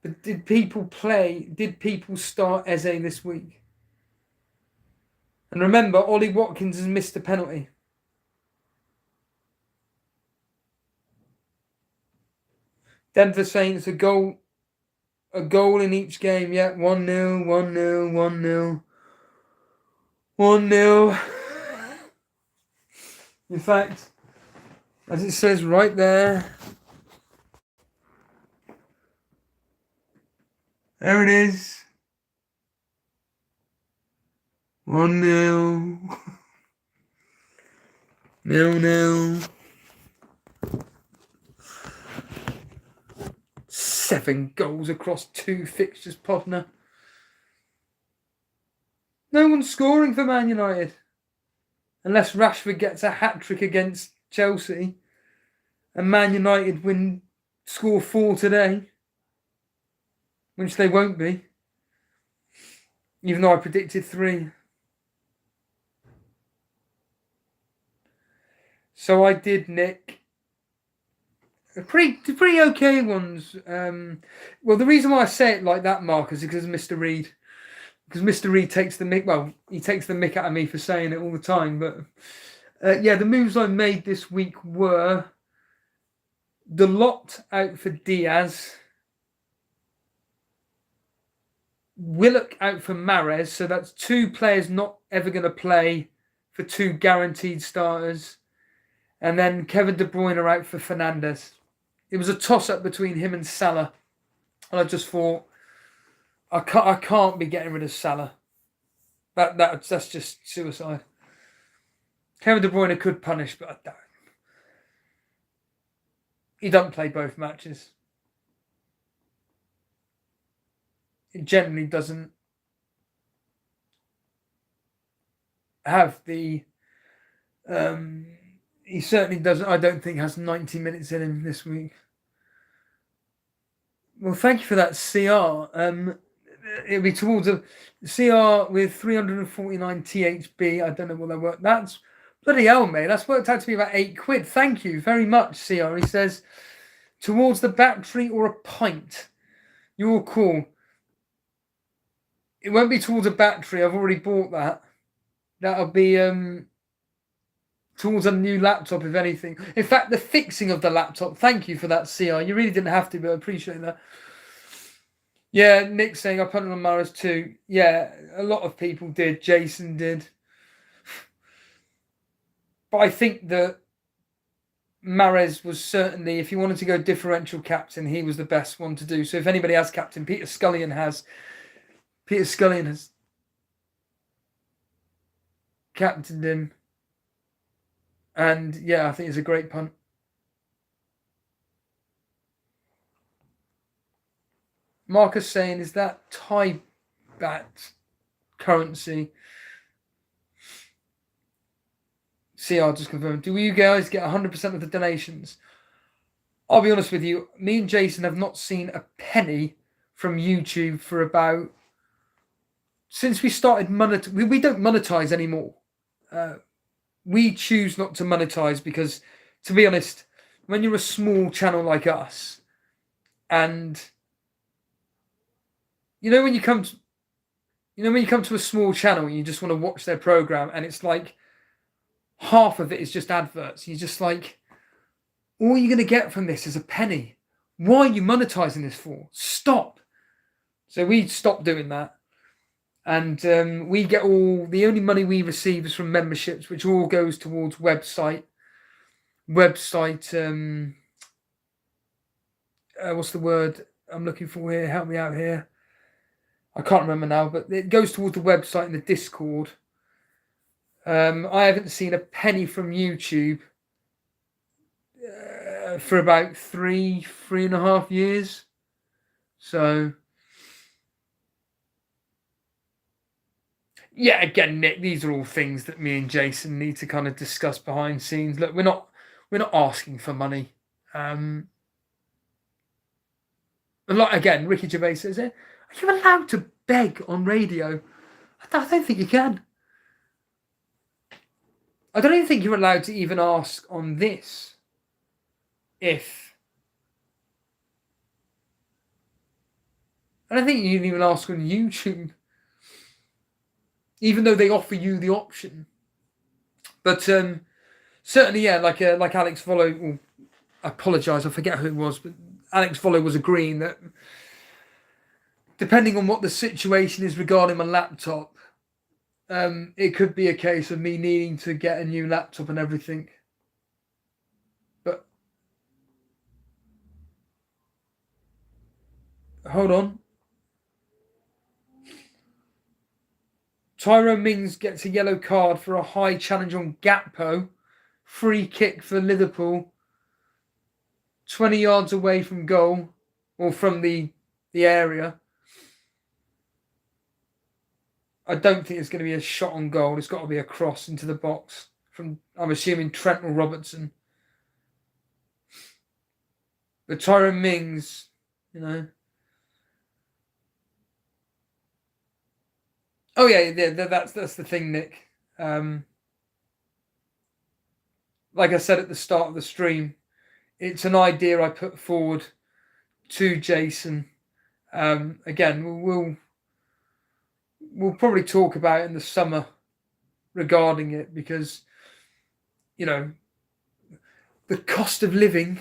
But did people start Eze this week? And remember, Ollie Watkins has missed a penalty. Denver Saints, a goal in each game. Yeah, 1-0, 1-0, 1-0. 1-0. In fact, as it says right there. There it is. 1-0. 0-0. 7 goals across 2 fixtures, Podner. No one's scoring for Man United. Unless Rashford gets a hat-trick against Chelsea. And Man United score 4 today. Which they won't be. Even though I predicted 3. So I did, Nick. Pretty okay ones. Well, the reason why I say it like that, Marcus, is because of Mr. Reed. because Mr. Reed takes the mick. Well, he takes the mick out of me for saying it all the time. But yeah, the moves I made this week were the lot out for Diaz, Willock out for Mahrez. So that's 2 players not ever going to play for 2 guaranteed starters. And then Kevin De Bruyne out for Fernandes. It was a toss-up between him and Salah. And I just thought, I can't be getting rid of Salah. That's just suicide. Kevin De Bruyne could punish, but I don't. He doesn't play both matches. It generally doesn't have the... he certainly doesn't, I don't think, has 90 minutes in him this week. Well, thank you for that, CR. It'll be towards a CR with 349 THB. I don't know what that worked. That's bloody hell, mate. That's worked out to be about £8. Thank you very much, CR. He says, towards the battery or a pint? Your call. It won't be towards a battery. I've already bought that. That'll be towards a new laptop, if anything. In fact, the fixing of the laptop. Thank you for that, CR. You really didn't have to, but I appreciate that. Yeah, Nick saying I punted on Mahrez too. Yeah, a lot of people did. Jason did. But I think that Mahrez was certainly, if you wanted to go differential captain, he was the best one to do. So if anybody has captain, Peter Scullion has captained him. And yeah, I think it's a great punt. Marcus saying, is that Thai bat currency? CR just confirmed. Do you guys get 100% of the donations? I'll be honest with you. Me and Jason have not seen a penny from YouTube for about... Since we started we don't monetize anymore. We choose not to monetize because, to be honest, when you're a small channel like us, and when you come to a small channel and you just want to watch their program, and it's like half of it is just adverts. You're just like, all you're going to get from this is a penny. Why are you monetizing this for? Stop. So we stopped doing that. And we get the only money we receive is from memberships, which all goes towards website, what's the word I'm looking for here? Help me out here. I can't remember now, but it goes towards the website and the Discord. I haven't seen a penny from YouTube for about 3.5 years. So... Yeah, again, Nick, these are all things that me and Jason need to kind of discuss behind the scenes. Look, we're not asking for money. Again, Ricky Gervais says, are you allowed to beg on radio? I don't think you can. I don't even think you're allowed to even ask on this. I don't think you can even ask on YouTube. Even though they offer you the option. But certainly, yeah, like Alex Vollo, I apologise, I forget who it was, but Alex Vollo was agreeing that depending on what the situation is regarding my laptop, it could be a case of me needing to get a new laptop and everything. But hold on. Tyrone Mings gets a yellow card for a high challenge on Gakpo. Free kick for Liverpool. 20 yards away from goal, or from the area. I don't think it's going to be a shot on goal. It's got to be a cross into the box from, I'm assuming, Trent or Robertson. But Tyrone Mings, Oh yeah, that's the thing, Nick. Like I said at the start of the stream, it's an idea I put forward to Jason. Again, we'll probably talk about it in the summer regarding it, because, you know, the cost of living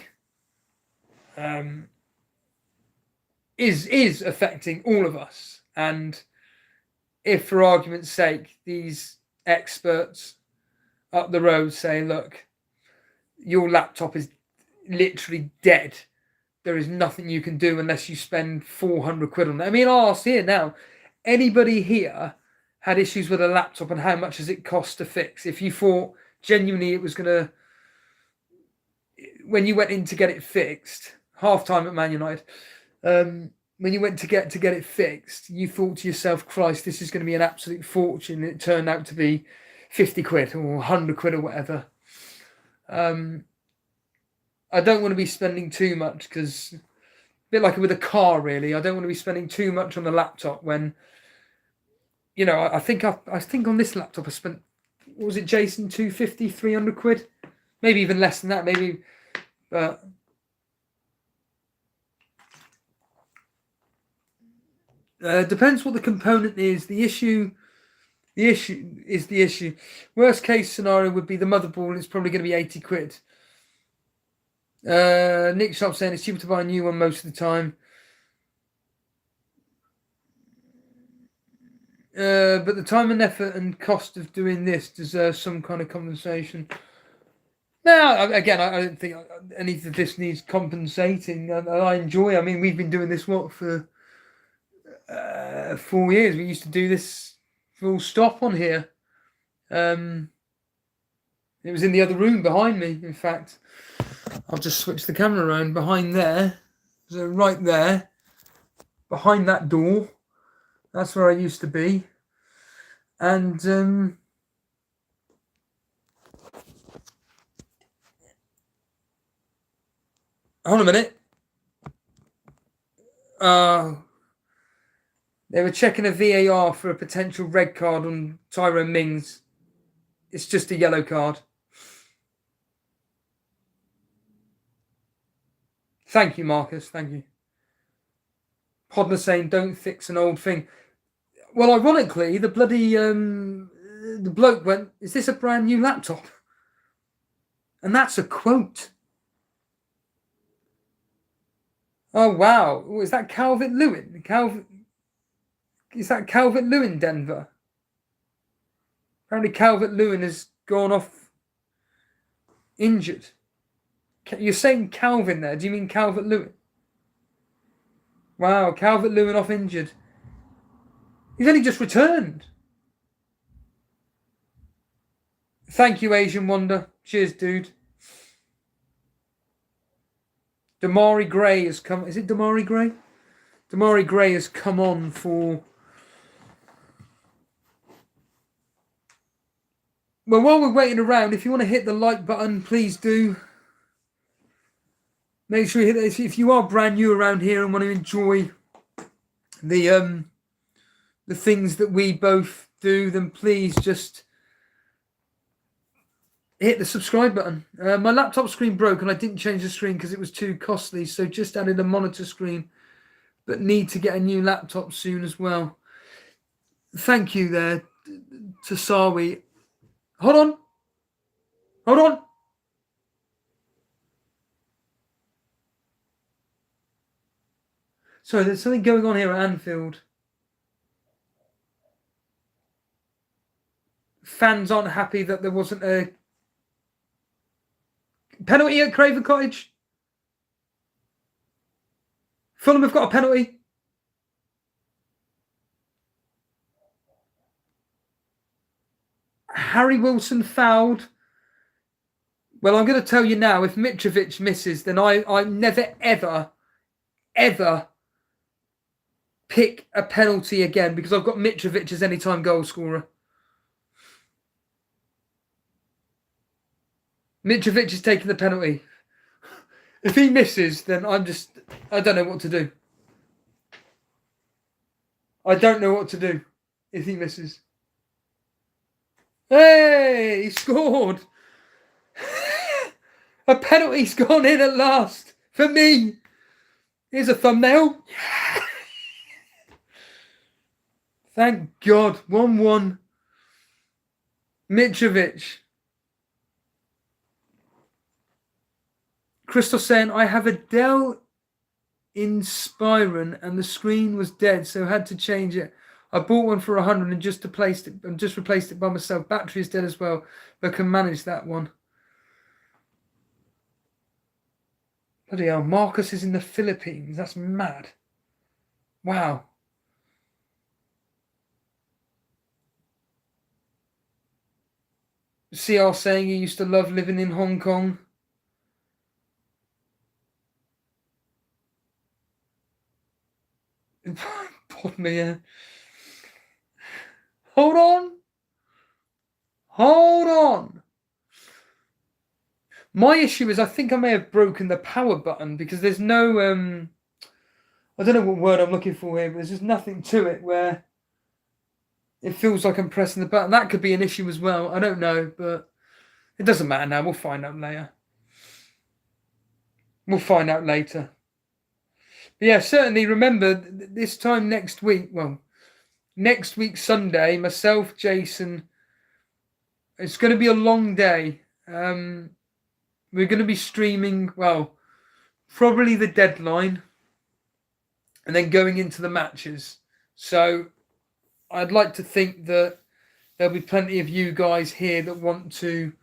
is affecting all of us. And if, for argument's sake, these experts up the road say, look, your laptop is literally dead, there is nothing you can do unless you spend 400 quid on it. I mean, I'll ask here now, anybody here had issues with a laptop, and how much does it cost to fix? If you thought genuinely it was going to, when you went in to get it fixed, half time at Man United, when you went to get it fixed, you thought to yourself, Christ, this is going to be an absolute fortune. It turned out to be 50 quid or 100 quid or whatever. I don't want to be spending too much, because a bit like with a car, really. I don't want to be spending too much on a laptop when, you know, I think on this laptop I spent, what was it, Jason, 250, 300 quid? Maybe even less than that, maybe. But depends what the component is. The issue is the issue. Worst case scenario would be the motherboard. It's probably going to be 80 quid. Nick Shop saying it's cheaper to buy a new one most of the time. But the time and effort and cost of doing this deserves some kind of compensation. Now, again, I don't think any of this needs compensating. I enjoy. I mean, we've been doing this for 4 years. We used to do this full stop on here. It was in the other room behind me. In fact, I'll just switch the camera around. Behind there, so right there, behind that door, that's where I used to be. And hold on a minute. They were checking a VAR for a potential red card on Tyrone Mings. It's just a yellow card. Thank you, Marcus. Thank you. Podler saying, don't fix an old thing. Well, ironically, the bloody the bloke went, is this a brand new laptop? And that's a quote. Oh, wow. Is that Calvert-Lewin? Is that Calvert-Lewin, Denver? Apparently Calvert-Lewin has gone off injured. You're saying Calvin there. Do you mean Calvert-Lewin? Wow, Calvert-Lewin off injured. He's only just returned. Thank you, Asian Wonder. Cheers, dude. Damari Gray has come. Is it Damari Gray? Damari Gray has come on for. Well, while we're waiting around, if you want to hit the like button, please do. Make sure you hit it. If you are brand new around here and want to enjoy the things that we both do, then please just hit the subscribe button. My laptop screen broke and I didn't change the screen because it was too costly, so just added a monitor screen, but need to get a new laptop soon as well. Thank you there to Sawi. Hold on. Sorry, there's something going on here at Anfield. Fans aren't happy that there wasn't a penalty at Craven Cottage. Fulham have got a penalty. Harry Wilson fouled. Well, I'm going to tell you now, if Mitrovic misses, then I never, ever pick a penalty again, because I've got Mitrovic as anytime goal scorer. Mitrovic is taking the penalty. If he misses, then I don't know what to do. I don't know what to do if he misses. Hey, he scored. A penalty's gone in at last for me. Here's a thumbnail. Thank God. 1-1. Mitrovic. Crystal saying, I have a Dell Inspiron and the screen was dead, so I had to change it. I bought one for 100 and just replaced it by myself. Battery is dead as well, but can manage that one. Bloody hell, Marcus is in the Philippines. That's mad. Wow. CR saying he used to love living in Hong Kong. Pardon me, yeah. Hold on. My issue is I think I may have broken the power button because there's no, I don't know what word I'm looking for here, but there's just nothing to it where it feels like I'm pressing the button. That could be an issue as well. I don't know, but it doesn't matter now. We'll find out later. But yeah, certainly remember this time next week, next week Sunday, myself, Jason, it's going to be a long day. We're going to be streaming, probably the deadline and then going into the matches. So I'd like to think that there'll be plenty of you guys here that want to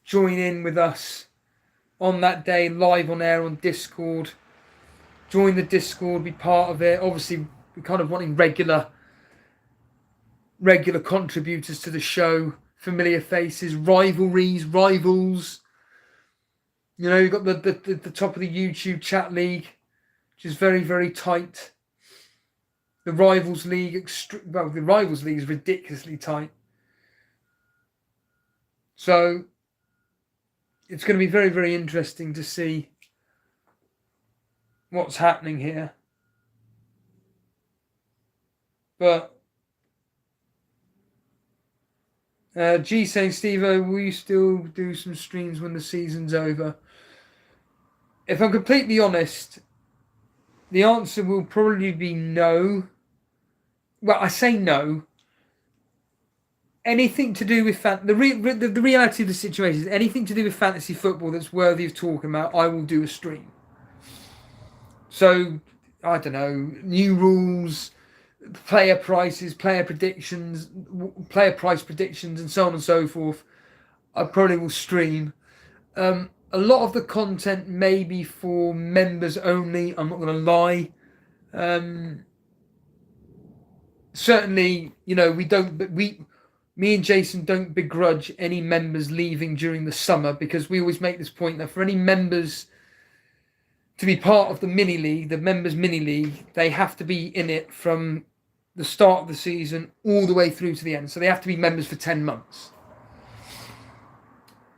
join in with us on that day, live on air on Discord. Join the Discord, be part of it. Obviously, we're kind of wanting regular contributors to the show, familiar faces, rivals. You know, you've got the top of the YouTube chat league, which is very, very tight. The Rivals League, the Rivals League is ridiculously tight. So it's going to be very, very interesting to see what's happening here. But G saying, Steve-O, will you still do some streams when the season's over? If I'm completely honest, the answer will probably be no. Well, I say no. Anything to do with the reality of the situation is anything to do with fantasy football that's worthy of talking about, I will do a stream. So, I don't know, new rules, player prices, player predictions, player price predictions, and so on and so forth, I probably will stream. A lot of the content may be for members only, I'm not going to lie. Certainly, you know, me and Jason don't begrudge any members leaving during the summer, because we always make this point that for any members to be part of the mini-league, the members mini-league, they have to be in it from the start of the season all the way through to the end. So they have to be members for 10 months.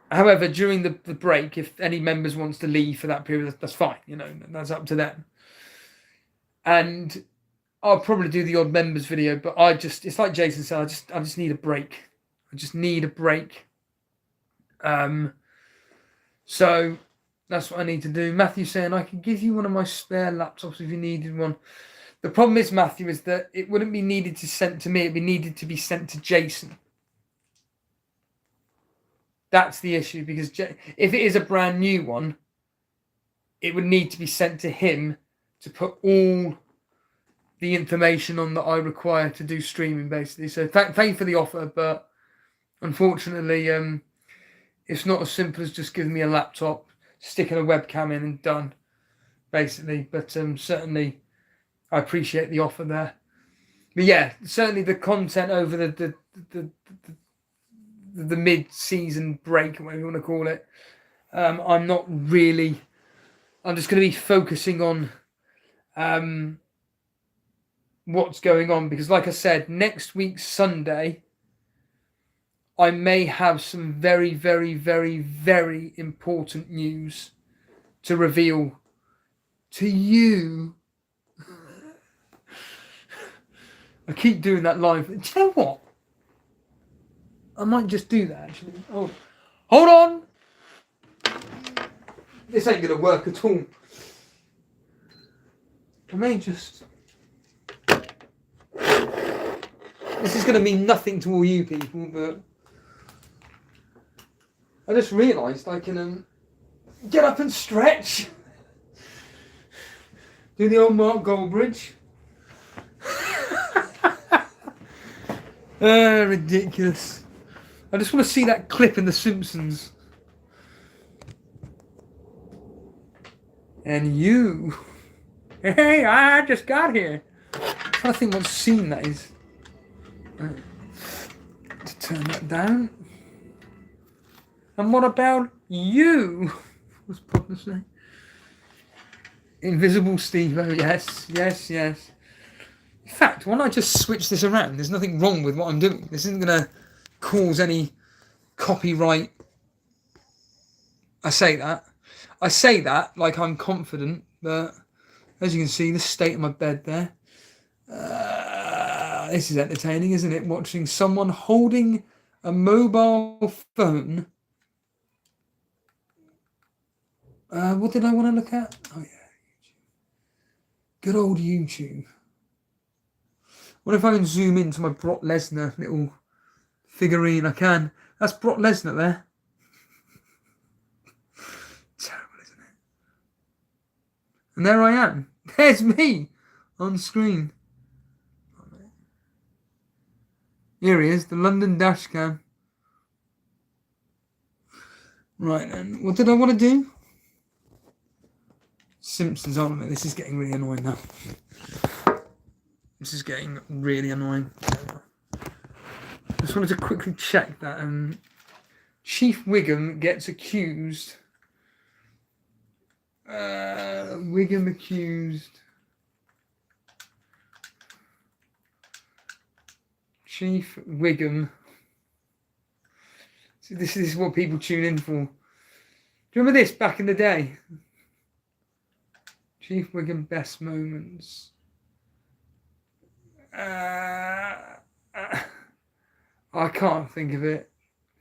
However, during the break, if any members wants to leave for that period, that's fine. You know, that's up to them. And I'll probably do the odd members video, but it's like Jason said, I just need a break. I just need a break. So that's what I need to do. Matthew saying, I can give you one of my spare laptops if you needed one. The problem is, Matthew, is that it wouldn't be needed to send to me. It'd be needed to be sent to Jason. That's the issue, because if it is a brand new one, it would need to be sent to him to put all the information on that I require to do streaming, basically. So thank you for the offer, but unfortunately, it's not as simple as just giving me a laptop, sticking a webcam in and done, basically. But certainly, I appreciate the offer there. But yeah, certainly the content over the mid-season break, whatever you want to call it, I'm just going to be focusing on what's going on, because like I said, next week Sunday I may have some very, very, very, very important news to reveal to you. I keep doing that live. Do you know what? I might just do that, actually. Oh, hold on. This ain't going to work at all. I may just... This is going to mean nothing to all you people, but I just realised I can get up and stretch. Do the old Mark Goldbridge. Ridiculous. I just want to see that clip in The Simpsons. And you. Hey, I just got here. I'm trying to think what scene that is. To turn that down. And what about you? What's Pop say? Invisible Steve. Oh, yes, yes, yes. In fact, why don't I just switch this around? There's nothing wrong with what I'm doing. This isn't going to cause any copyright. I say that like I'm confident, but as you can see, the state of my bed there. This is entertaining, isn't it? Watching someone holding a mobile phone. What did I want to look at? Oh, yeah. Good old YouTube. What if I can zoom into my Brock Lesnar little figurine? I can. That's Brock Lesnar there. Terrible, isn't it? And there I am. There's me on screen. Here he is, the London dash cam. Right then, what did I want to do? Simpsons on it. This is getting really annoying now. This is getting really annoying. Just wanted to quickly check that Chief Wiggum gets accused. Wiggum accused. Chief Wiggum. So this is what people tune in for. Do you remember this back in the day? Chief Wiggum best moments. I can't think of it.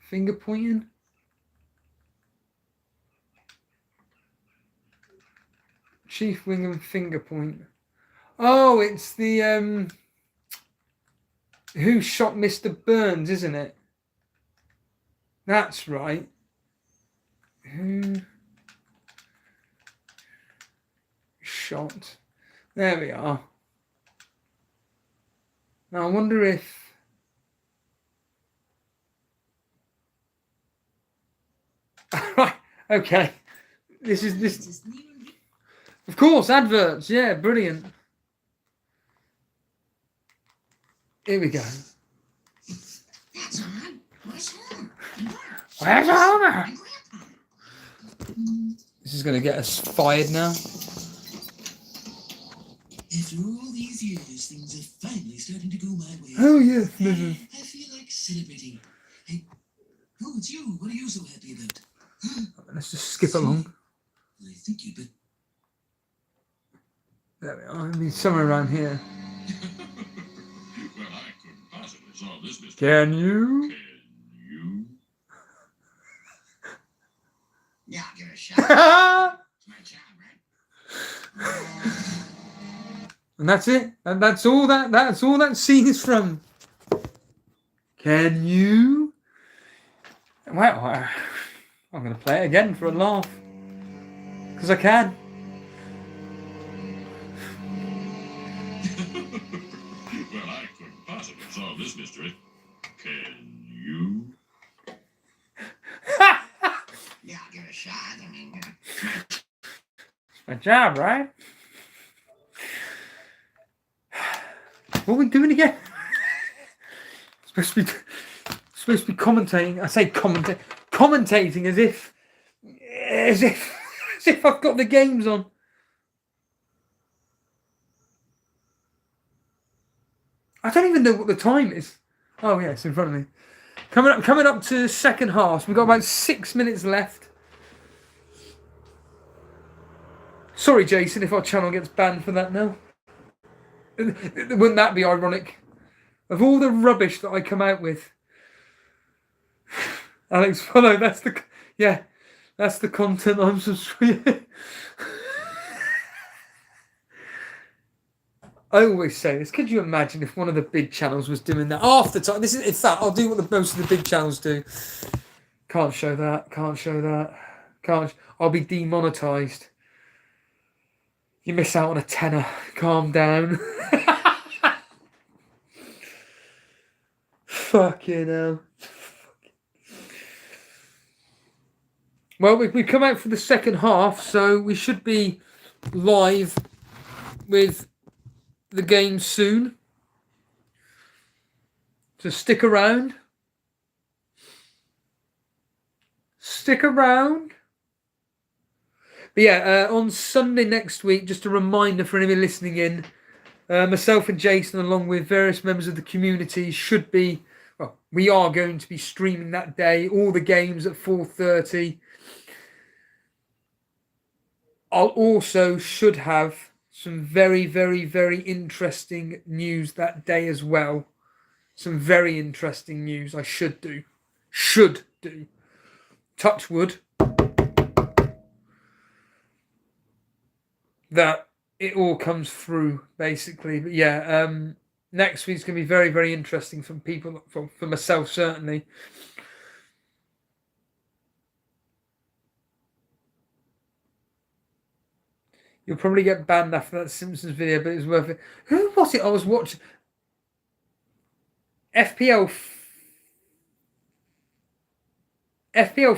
Finger pointing? Chief Wiggum finger point. Oh, it's the Who Shot Mr. Burns, isn't it? That's right. Who shot? There we are. Now I wonder if right, okay. This is of course, adverts, yeah, brilliant. Here we go. Where's Homer? This is going to get us fired now. After all these years, things are finally starting to go my way. Oh, yes, Mrs. I feel like celebrating. Hey, oh, it's you. What are you so happy about? Let's just skip along. I think you bet. There we are. I mean, somewhere around here. Well, I couldn't possibly solve this mystery. Can you? Can you? Yeah, I'll give it a shot. It's my job, right? And that's it. And that's all that scene is from. Can you? Well, I'm going to play it again for a laugh. Because I can. Well, I couldn't possibly solve this mystery. Can you? Yeah, I'll give it a shot. I mean, It's my job, right? What are we doing again? supposed to be commentating. I say commentating as if I've got the games on. I don't even know what the time is. Oh yeah, it's in front of me. Coming up to the second half. We've got about 6 minutes left. Sorry, Jason, if our channel gets banned for that now. Wouldn't that be ironic? Of all the rubbish that I come out with. Alex, follow. That's the content I'm subscribing. I always say this. Could you imagine if one of the big channels was doing that half the time? This is, in fact, I'll do what most of the big channels do. Can't show that. Can't show that. Can't. I'll be demonetized. You miss out on a tenner. Calm down. Fucking hell. Well, we come out for the second half, so we should be live with the game soon. So stick around. Stick around. But yeah, on Sunday next week, just a reminder for anybody listening in, myself and Jason, along with various members of the community, should be, well, we are going to be streaming that day, all the games at 4:30. I'll also should have some very, very, very interesting news that day as well. Some very interesting news I should do. Should do. Touch wood. That it all comes through, basically. But yeah, next week's going to be very, very interesting for people, for myself, certainly. You'll probably get banned after that Simpsons video, but it's worth it. Who was it I was watching? FPL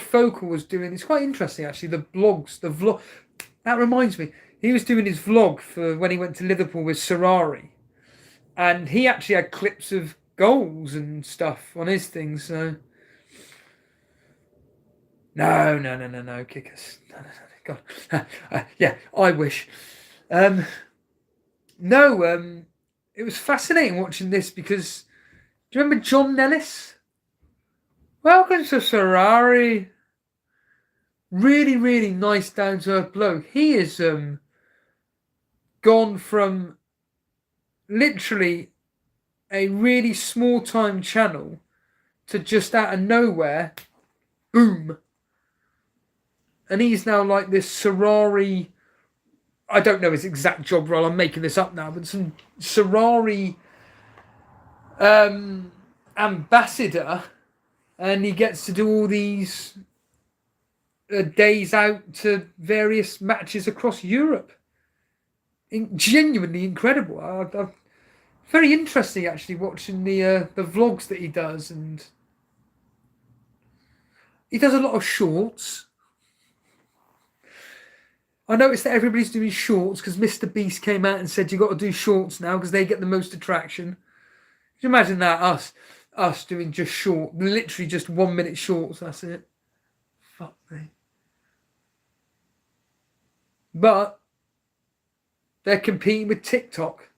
Focal was doing. It's quite interesting, actually. The blogs, the vlog. That reminds me. He was doing his vlog for when he went to Liverpool with Sarari. And he actually had clips of goals and stuff on his thing, so... No, kickers. No. God. Yeah, I wish. It was fascinating watching this because... Do you remember John Nellis? Welcome to Sarari. Really, really nice, down-to-earth bloke. He is gone from literally a really small-time channel to just out of nowhere, boom. And he's now like this Sarari, I don't know his exact job role, I'm making this up now, but some Sarari ambassador, and he gets to do all these days out to various matches across Europe. Genuinely incredible. Very interesting, actually, watching the vlogs that he does, and he does a lot of shorts. I noticed that everybody's doing shorts because Mr. Beast came out and said you got to do shorts now because they get the most attraction. Can you imagine that? Us doing just short, literally just 1 minute shorts. That's it. Fuck me. But they're competing with TikTok,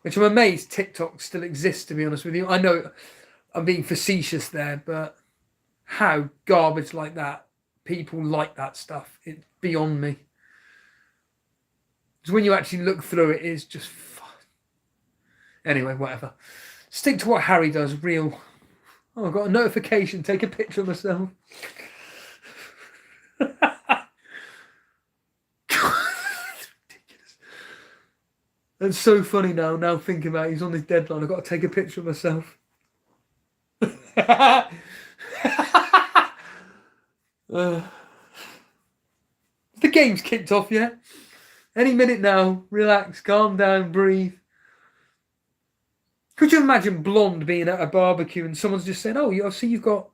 which I'm amazed TikTok still exists, to be honest with you. I know I'm being facetious there, but how garbage like that, people like that stuff, it's beyond me. Because when you actually look through it, it's just fun. Anyway, whatever. Stick to what Harry does, real. Oh, I've got a notification, take a picture of myself. That's so funny now thinking about it. He's on his deadline. I've got to take a picture of myself. The game's kicked off yet? Any minute now. Relax, calm down, breathe. Could you imagine Blonde being at a barbecue and someone's just saying, oh, I see you've got...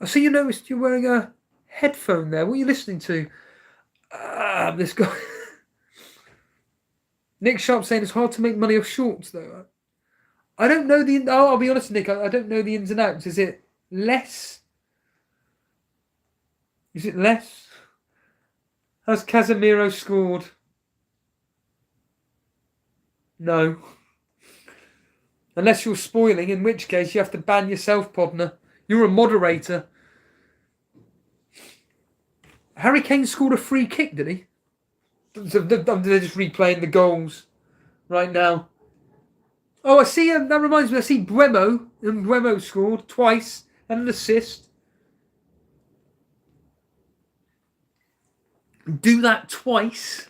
I see you noticed you're wearing a headphone there. What are you listening to? This guy. Nick Sharp saying it's hard to make money off shorts, though. I don't know the... Oh, I'll be honest, Nick. I don't know the ins and outs. Is it less? Is it less? Has Casemiro scored? No. Unless you're spoiling, in which case you have to ban yourself, Podner. You're a moderator. Harry Kane scored a free kick, did he? They're just replaying the goals right now. Oh, I see. That reminds me. I see Buemo. And Buemo scored twice and an assist. do that twice.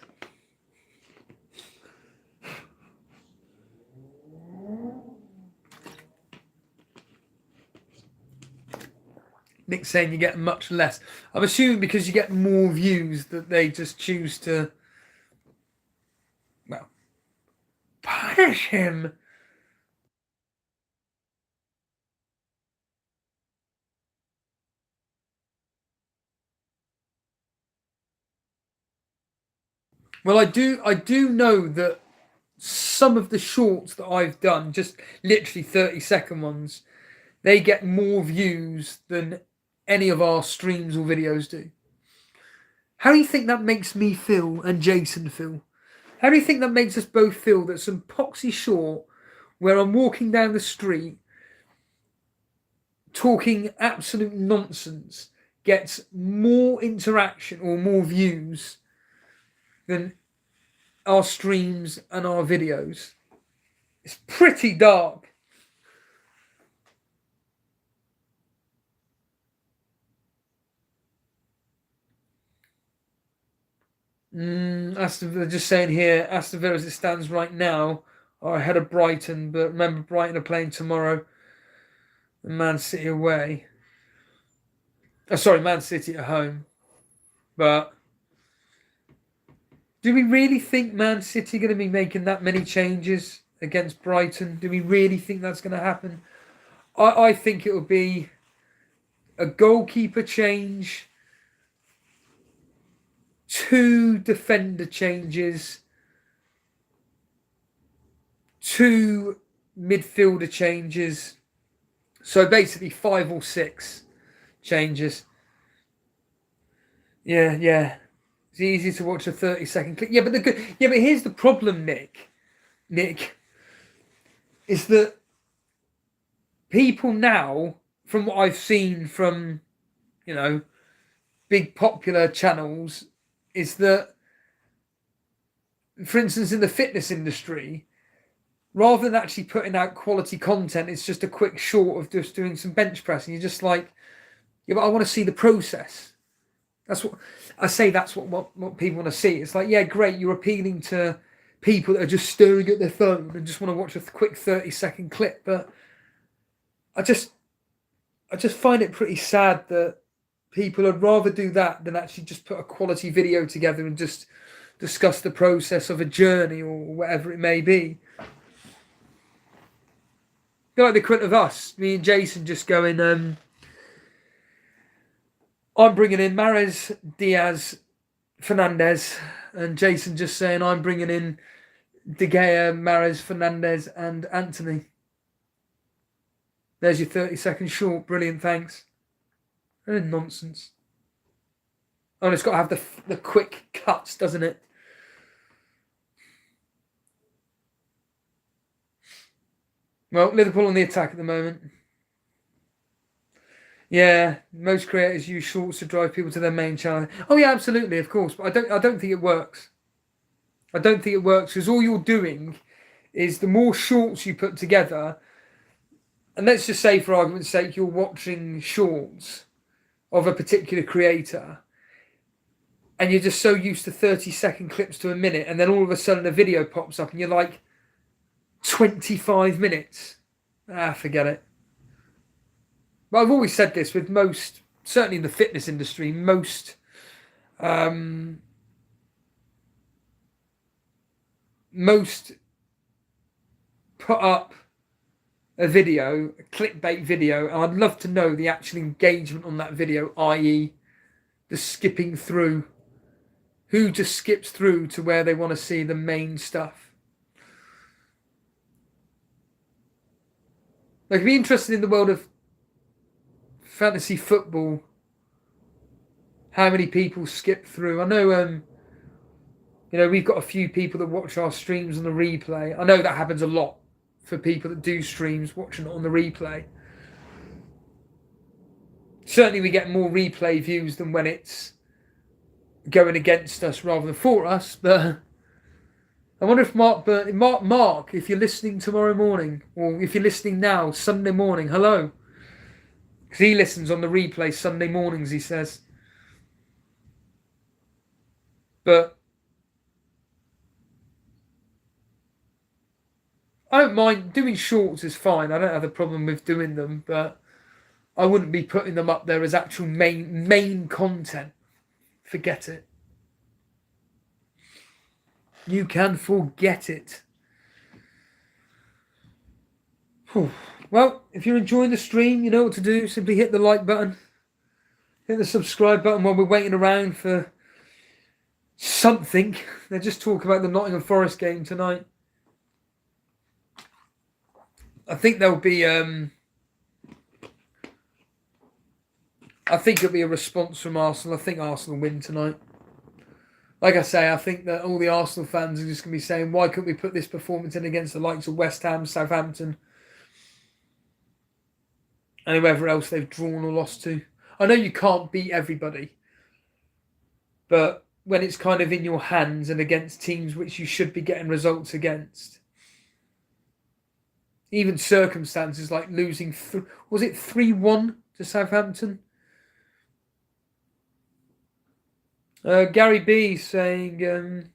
Nick's saying you get much less. I'm assuming because you get more views that they just choose to, well, punish him. Well, I do know that some of the shorts that I've done, just literally 30-second ones, they get more views than any of our streams or videos do. How do you think that makes me feel and Jason feel? How do you think that makes us both feel that some poxy short where I'm walking down the street talking absolute nonsense gets more interaction or more views than our streams and our videos? It's pretty dark. Aston Villa, just saying here, Aston Villa as it stands right now are ahead of Brighton, but remember Brighton are playing tomorrow and Man City away. Oh, sorry, Man City at home. But do we really think Man City are going to be making that many changes against Brighton? Do we really think that's going to happen? I think it will be a goalkeeper change, 2 defender changes, 2 midfielder changes. So basically 5 or 6 changes. Yeah. It's easy to watch a 30-second clip. Yeah, but here's the problem, Nick, is that people now, from what I've seen from, big popular channels, is that, for instance, in the fitness industry, rather than actually putting out quality content, it's just a quick short of just doing some bench press. And you're just like, yeah, but I want to see the process. That's what I say. That's what people want to see. It's like, yeah, great. You're appealing to people that are just staring at their phone and just want to watch a quick 30-second clip. But I just find it pretty sad that people would rather do that than actually just put a quality video together and just discuss the process of a journey or whatever it may be. Like the equivalent of us, me and Jason just going, I'm bringing in Mahrez, Diaz, Fernandez, and Jason just saying I'm bringing in De Gea, Mahrez, Fernandez, and Anthony. There's your 30-second short. Brilliant, thanks. Nonsense. Oh, and it's got to have the quick cuts, doesn't it? Well, Liverpool on the attack at the moment. Yeah, most creators use shorts to drive people to their main channel. Oh yeah, absolutely, of course. But I don't think it works. I don't think it works because all you're doing is the more shorts you put together, and let's just say for argument's sake, you're watching shorts of a particular creator, and you're just so used to 30-second clips to a minute, and then all of a sudden a video pops up and you're like, 25 minutes. Forget it. But I've always said this with most, certainly in the fitness industry, most put up a video, a clickbait video, and I'd love to know the actual engagement on that video, i.e. the skipping through. Who just skips through to where they want to see the main stuff. Like, if you're interested in the world of fantasy football, how many people skip through? I know, we've got a few people that watch our streams on the replay. I know that happens a lot for people that do streams, watching it on the replay. Certainly we get more replay views than when it's going against us rather than for us, but I wonder if Mark, if you're listening tomorrow morning, or if you're listening now, Sunday morning, hello. Because he listens on the replay Sunday mornings, he says. But I don't mind doing shorts is fine. I don't have a problem with doing them, but I wouldn't be putting them up there as actual main content. Forget it. You can forget it. Whew. Well, if you're enjoying the stream, you know what to do. Simply hit the like button. Hit the subscribe button while we're waiting around for something. They're just talking about the Nottingham Forest game tonight. I think there'll be I think it'll be a response from Arsenal. I think Arsenal win tonight. Like I say, I think that all the Arsenal fans are just going to be saying, why couldn't we put this performance in against the likes of West Ham, Southampton, and whoever else they've drawn or lost to? I know you can't beat everybody, but when it's kind of in your hands and against teams which you should be getting results against, even circumstances like losing, was it 3-1 to Southampton? Gary B saying,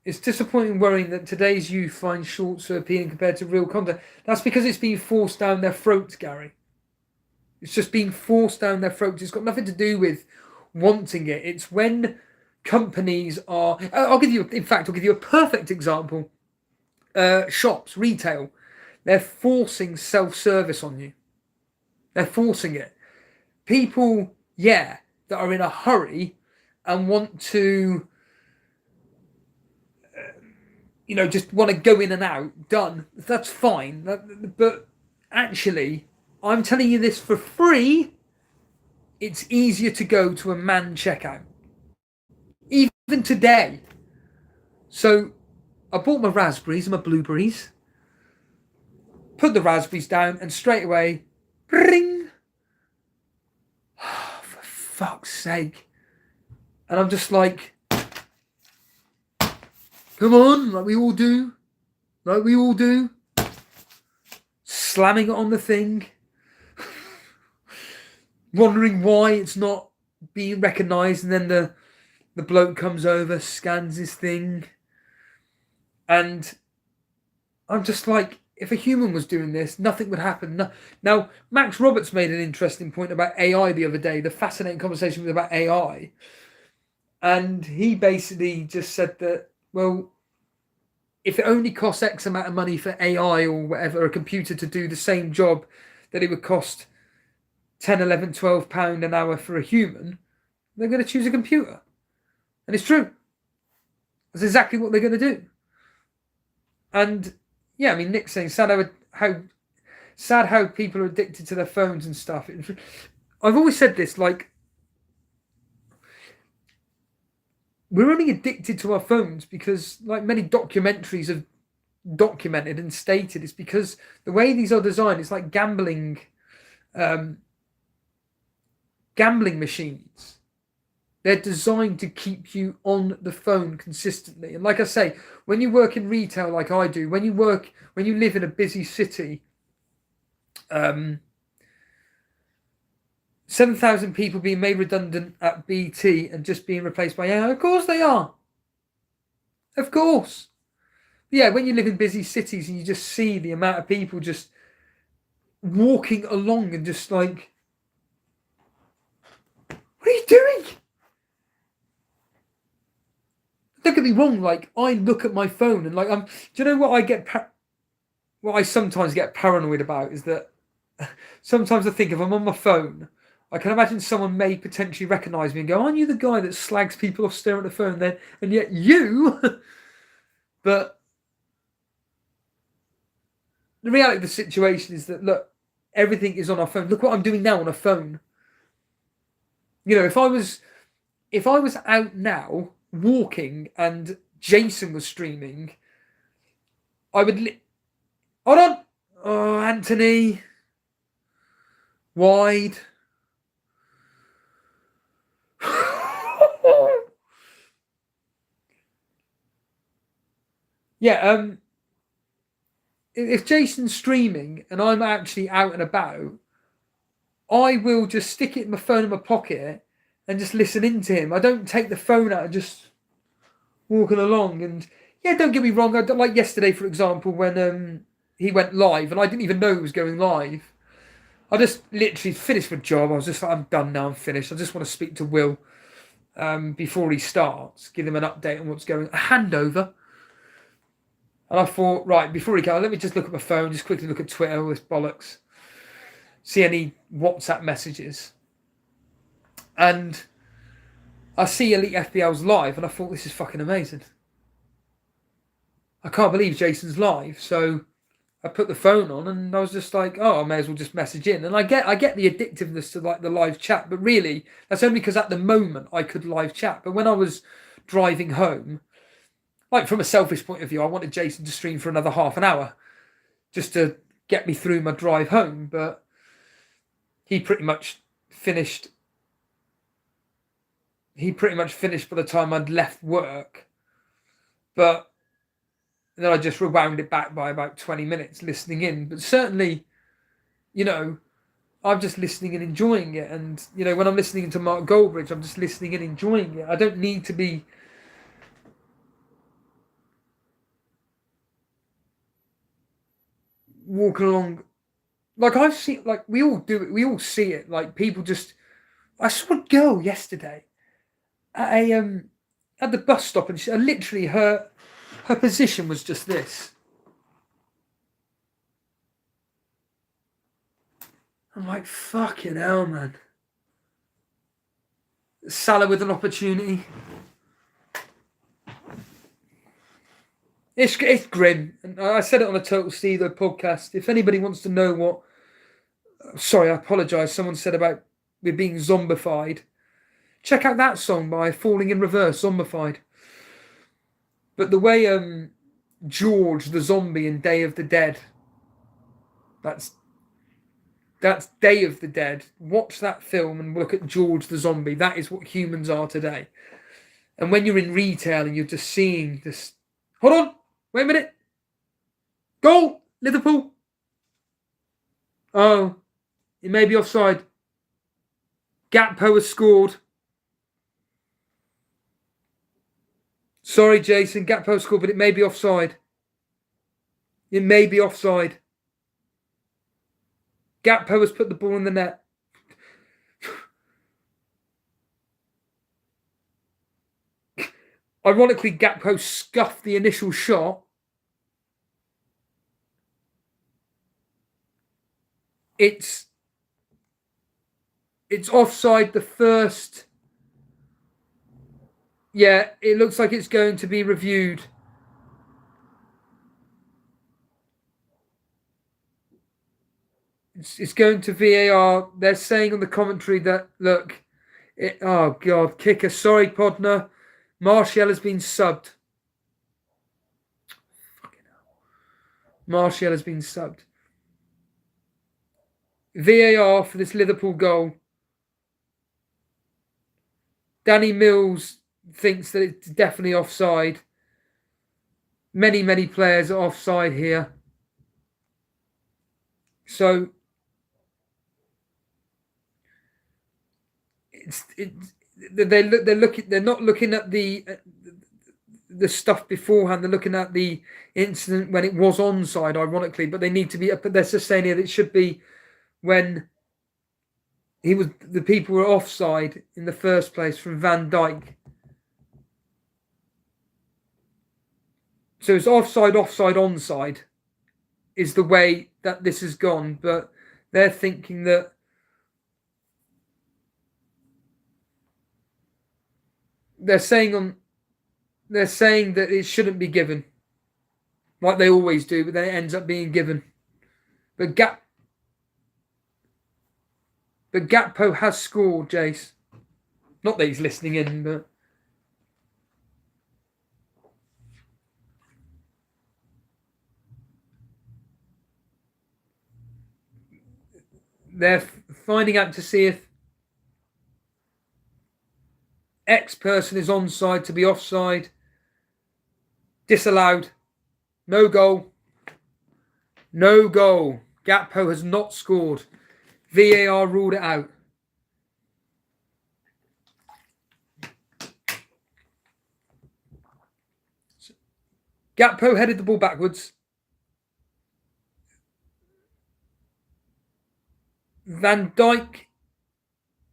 it's disappointing and worrying that today's youth find shorts so appealing compared to real content. That's because it's being forced down their throats, Gary. It's just being forced down their throats. It's got nothing to do with wanting it. It's when companies are... I'll give you a perfect example. Shops, retail. They're forcing self-service on you. They're forcing it. People, that are in a hurry and want to, just want to go in and out, done. That's fine. But actually, I'm telling you this for free. It's easier to go to a man checkout. Even today. So I bought my raspberries and my blueberries. Put the raspberries down and straight away, ring. For fuck's sake. And I'm just like, come on, like we all do. Slamming it on the thing. Wondering why it's not being recognised. And then the bloke comes over, scans his thing. And I'm just like, if a human was doing this, nothing would happen. Now, Max Roberts made an interesting point about AI the other day, the fascinating conversation about AI. And he basically just said that, well, if it only costs X amount of money for AI or whatever, a computer to do the same job that it would cost 10, 11, 12 pound an hour for a human, they're going to choose a computer. And it's true. That's exactly what they're going to do. And yeah, I mean, Nick's saying sad how people are addicted to their phones and stuff. I've always said this, like, we're only addicted to our phones because, like many documentaries have documented and stated, it's because the way these are designed, it's like gambling machines. They're designed to keep you on the phone consistently. And like I say, when you work in retail like I do, when you live in a busy city, 7,000 people being made redundant at BT and just being replaced by AI. Of course they are. Of course. Yeah, when you live in busy cities and you just see the amount of people just walking along and just like, what are you doing? Don't get me wrong, like, I look at my phone and like, do you know what what I sometimes get paranoid about is that sometimes I think if I'm on my phone, I can imagine someone may potentially recognise me and go, aren't you the guy that slags people off staring at the phone then? And yet you, but the reality of the situation is that, look, everything is on our phone. Look what I'm doing now on a phone. You know, if I was out now walking and Jason was streaming, I would hold on. Oh, Anthony. Wide. Yeah, if Jason's streaming and I'm actually out and about, I will just stick it in my phone in my pocket and just listening to him. I don't take the phone out and just walking along. And yeah, don't get me wrong. I don't, like yesterday, for example, when he went live, and I didn't even know he was going live. I just literally finished my job. I was just like, I'm done now. I'm finished. I just want to speak to Will before he starts, give him an update on what's going on, a handover. And I thought, right, before he goes, let me just look at my phone, just quickly look at Twitter, all this bollocks, see any WhatsApp messages. And I see Elite FPL's live, and I thought, this is fucking amazing. I can't believe Jason's live. So I put the phone on, and I was just like, oh, I may as well just message in. And I get the addictiveness to like the live chat, but really, that's only because at the moment I could live chat. But when I was driving home, like from a selfish point of view, I wanted Jason to stream for another half an hour just to get me through my drive home. But he pretty much finished. He pretty much finished by the time I'd left work. But then I just rewound it back by about 20 minutes listening in. But certainly, you know, I'm just listening and enjoying it. And, you know, when I'm listening to Mark Goldbridge, I'm just listening and enjoying it. I don't need to be walking along. Like I've seen, like we all do it. We all see it. Like people just, I saw a girl yesterday at the bus stop, and she, literally her position was just this. I'm like, fucking hell, man. Salah with an opportunity. It's grim. And I said it on a Total Steeler podcast. If anybody wants to know what... Sorry, I apologise. Someone said about we're being zombified. Check out that song by Falling in Reverse, Zombified. But the way George the zombie in Day of the Dead, that's Day of the Dead. Watch that film and look at George the zombie. That is what humans are today. And when you're in retail and you're just seeing this... Hold on, wait a minute. Goal, Liverpool. Oh, it may be offside. Gakpo has scored. Sorry, Jason, Gakpo scored, but it may be offside. It may be offside. Gakpo has put the ball in the net. Ironically, Gakpo scuffed the initial shot. It's offside the first... Yeah, it looks like it's going to be reviewed. It's going to VAR. They're saying on the commentary that, look, oh, God, kicker. Sorry, Podner. Martial has been subbed. Fucking hell. Martial has been subbed. VAR for this Liverpool goal. Danny Mills thinks that it's definitely offside. Many players are offside here. So they're not looking at the stuff beforehand. They're looking at the incident when it was onside, ironically, but they need to be. But they're just saying here that it should be when the people were offside in the first place from Van Dijk. So it's offside, onside is the way that this has gone. But they're thinking that they're saying that it shouldn't be given, like they always do, but then it ends up being given. But Gakpo has scored, Jace. Not that he's listening in, but they're finding out to see if X person is onside to be offside. Disallowed. No goal. No goal. Gakpo has not scored. VAR ruled it out. Gakpo headed the ball backwards. Van Dijk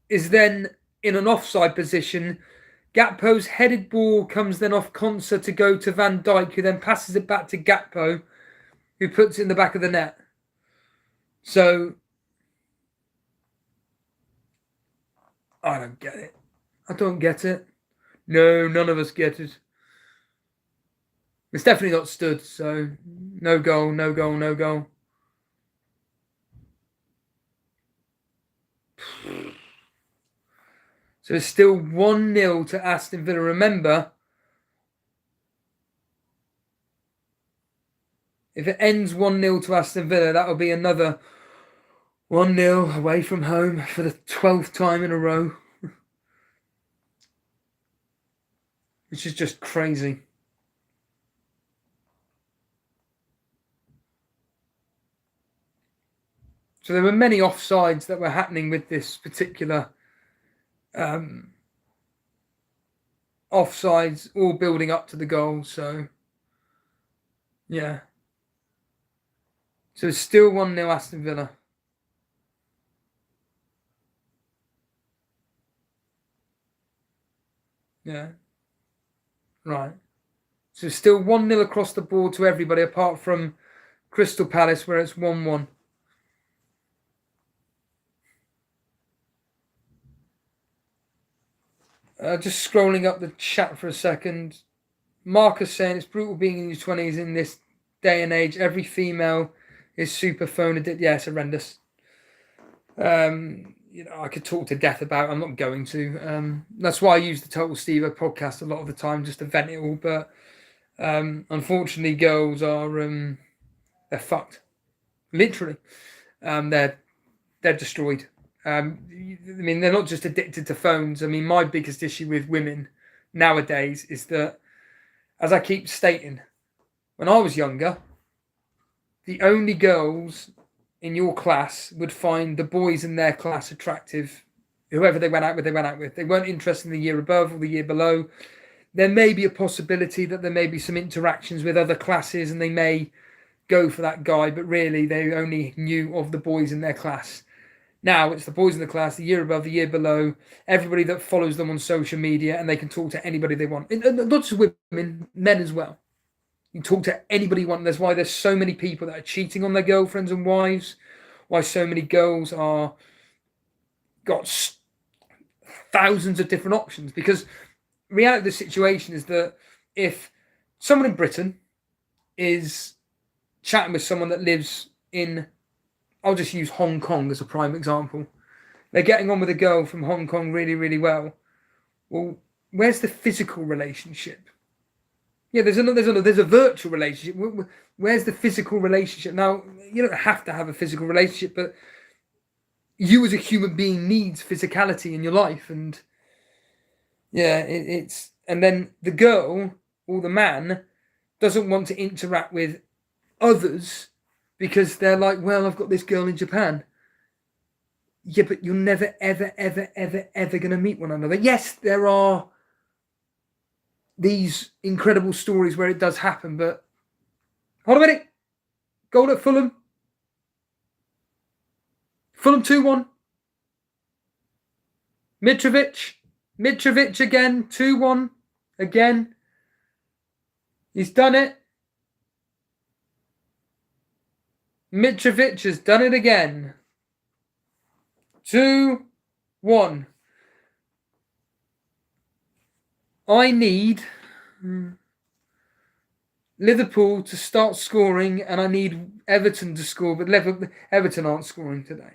is then in an offside position. Gakpo's headed ball comes then off Konsa to go to Van Dijk, who then passes it back to Gakpo, who puts it in the back of the net. So, I don't get it. I don't get it. No, none of us get it. It's definitely not stood, so no goal, no goal, no goal. So it's still 1-0 to Aston Villa. Remember, if it ends 1-0 to Aston Villa, that'll be another 1-0 away from home for the 12th time in a row. Which is just crazy. So there were many offsides that were happening with this particular offsides, all building up to the goal. So, yeah. So it's still 1-0 Aston Villa. Yeah. Right. So it's still 1-0 across the board to everybody apart from Crystal Palace, where it's 1-1. Just scrolling up the chat for a second. Marcus saying it's brutal being in your 20s in this day and age. Every female is super phone addicted. Yeah, it's horrendous. I could talk to death about it. I'm not going to. That's why I use the Total Steve podcast a lot of the time, just to vent it all. But unfortunately, girls are they're fucked. Literally, they're destroyed. I mean, they're not just addicted to phones. I mean, my biggest issue with women nowadays is that, as I keep stating, when I was younger, the only girls in your class would find the boys in their class attractive. Whoever they went out with, they went out with. They weren't interested in the year above or the year below. There may be a possibility that there may be some interactions with other classes and they may go for that guy, but really they only knew of the boys in their class. Now it's the boys in the class, the year above, the year below, everybody that follows them on social media, and they can talk to anybody they want. And not just women, men as well. You can talk to anybody you want. That's why there's so many people that are cheating on their girlfriends and wives. Why so many girls are got thousands of different options. Because the reality of the situation is that if someone in Britain is chatting with someone that lives in, I'll just use Hong Kong as a prime example. They're getting on with a girl from Hong Kong really, really well. Well, where's the physical relationship? Yeah, there's a virtual relationship. Where's the physical relationship? Now, you don't have to have a physical relationship, but you as a human being needs physicality in your life. And yeah, it's and then the girl or the man doesn't want to interact with others because they're like, well, I've got this girl in Japan. Yeah, but you're never, ever, ever, ever, ever going to meet one another. Yes, there are these incredible stories where it does happen, but hold on a minute. Goal at Fulham. Fulham 2-1. Mitrovic again, 2-1 again. He's done it. Mitrovic has done it again. 2-1. I need Liverpool to start scoring, and I need Everton to score, but Everton aren't scoring today.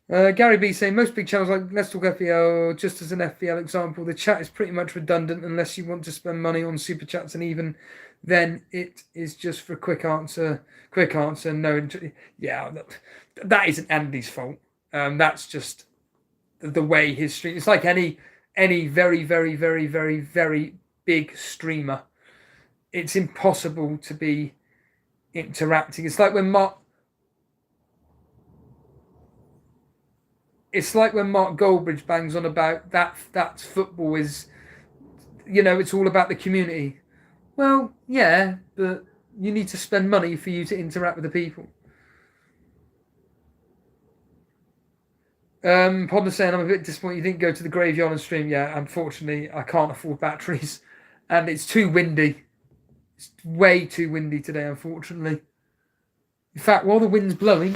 Gary B saying, most big channels like Let's Talk FPL, just as an FPL example, the chat is pretty much redundant unless you want to spend money on super chats, and even then it is just for quick answer, no. Yeah, that isn't Andy's fault. That's just the way his stream. It's like any very, very, very, very, very big streamer. It's impossible to be interacting. It's like when Mark Goldbridge bangs on about that football is, it's all about the community. Well, yeah, but you need to spend money for you to interact with the people. Podder saying, I'm a bit disappointed you didn't go to the graveyard and stream. Yeah, unfortunately, I can't afford batteries. And it's too windy. It's way too windy today, unfortunately. In fact, while the wind's blowing,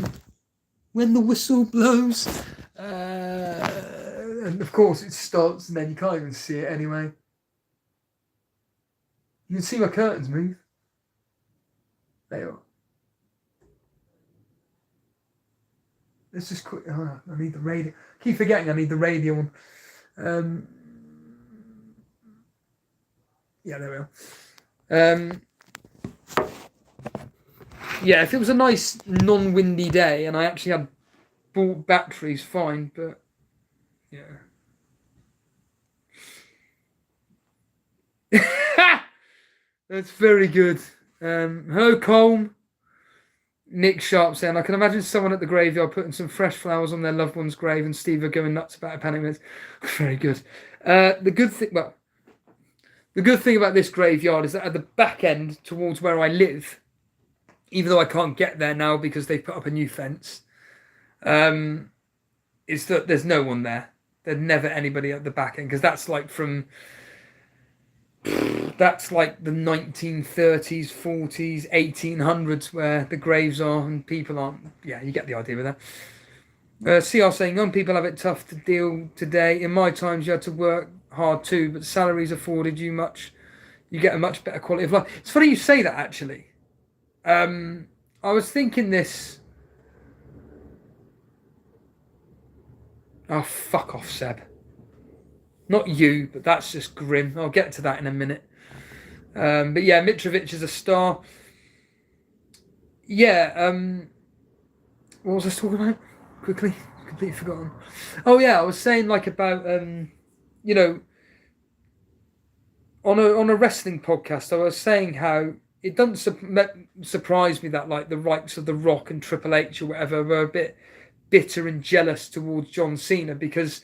when the whistle blows, and of course it stops, and then you can't even see it anyway. You can see my curtains move. They are. Let's just quick. Oh, I need the radio. Keep forgetting I need the radio on. Yeah, there we are. Yeah, if it was a nice non-windy day and I actually had bought batteries, fine, but yeah. That's very good. Hello, Colm. Nick Sharp saying, I can imagine someone at the graveyard putting some fresh flowers on their loved one's grave and Steve are going nuts about a panic minutes. Very good. The good thing about this graveyard is that at the back end towards where I live, even though I can't get there now because they've put up a new fence, is that there's no one there. There's never anybody at the back end because that's like the 1930s, 40s, 1800s where the graves are and people aren't. Yeah, you get the idea with that. CR saying, young people have it tough to deal today. In my times, you had to work hard too, but salaries afforded you much. You get a much better quality of life. It's funny you say that, actually. I was thinking this. Oh, fuck off, Seb. Not you, but that's just grim. I'll get to that in a minute. But yeah, Mitrovic is a star. Yeah, what was I talking about? Quickly, completely forgotten. Oh yeah, I was saying like about you know, on a wrestling podcast, I was saying how it doesn't surprise me that like the rights of The Rock and Triple H or whatever were a bit bitter and jealous towards John Cena because,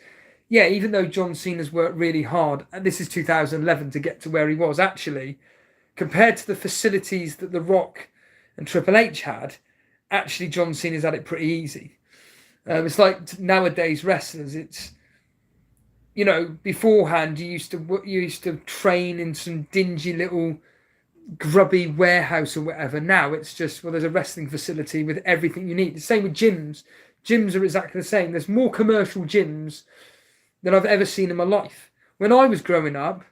yeah, even though John Cena's worked really hard, and this is 2011 to get to where he was actually, compared to the facilities that The Rock and Triple H had, actually John Cena's had it pretty easy. It's like nowadays wrestlers, it's, you know, beforehand you used to train in some dingy little grubby warehouse or whatever. Now it's just, well, there's a wrestling facility with everything you need. The same with gyms. Gyms are exactly the same. There's more commercial gyms than I've ever seen in my life. When I was growing up,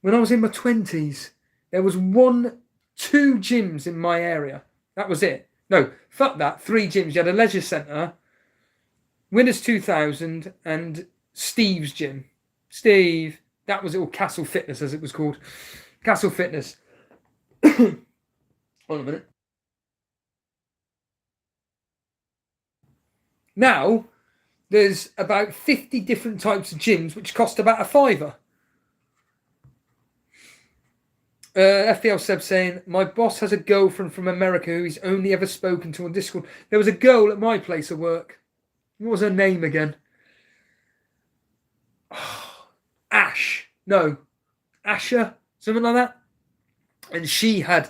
when I was in my 20s, there was 2 gyms in my area. That was it. No, fuck that. 3 gyms. You had a leisure centre, Winners 2000, and Steve's gym. Steve. That was it, or Castle Fitness as it was called. Castle Fitness. Hold on a minute. Now, there's about 50 different types of gyms which cost about £5. FPL Seb saying, my boss has a girlfriend from America who he's only ever spoken to on Discord. There was a girl at my place of work. What was her name again? Oh, Ash. No. Asher. Something like that. And she had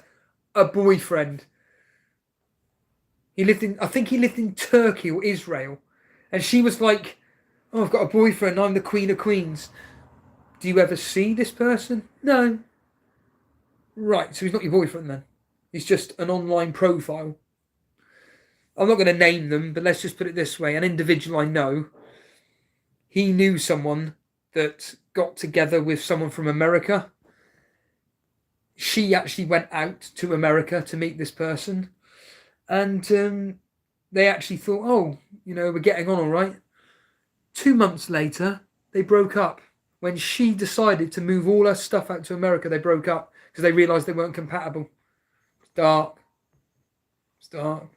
a boyfriend. I think he lived in Turkey or Israel. And she was like, oh, I've got a boyfriend. I'm the Queen of Queens. Do you ever see this person? No. Right, so he's not your boyfriend then. He's just an online profile. I'm not going to name them, but let's just put it this way. An individual I know, he knew someone that got together with someone from America. She actually went out to America to meet this person. And they actually thought, oh, you know, we're getting on all right. 2 months later, they broke up. When she decided to move all her stuff out to America, they broke up because they realised they weren't compatible. It's dark. It's dark.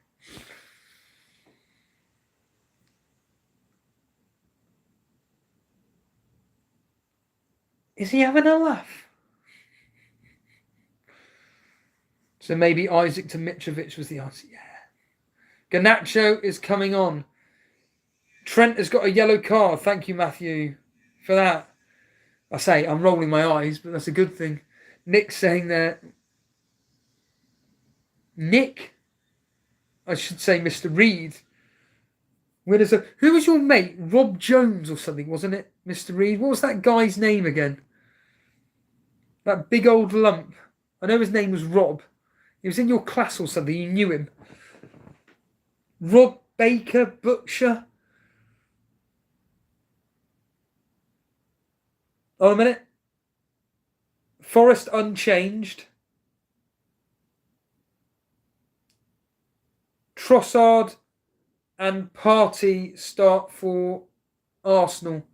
Is he having a laugh? So maybe Isaac to Mitrovic was the answer. Yeah. Garnacho is coming on. Trent has got a yellow card. Thank you, Matthew, for that. I say I'm rolling my eyes, but that's a good thing. Nick saying that. Nick? I should say Mr. Reed. Who was your mate? Rob Jones or something, wasn't it? Mr. Reed? What was that guy's name again? That big old lump. I know his name was Rob. He was in your class or something. You knew him. Rob Baker Butcher. Hold a minute. Forest unchanged. Trossard and Partey start for Arsenal.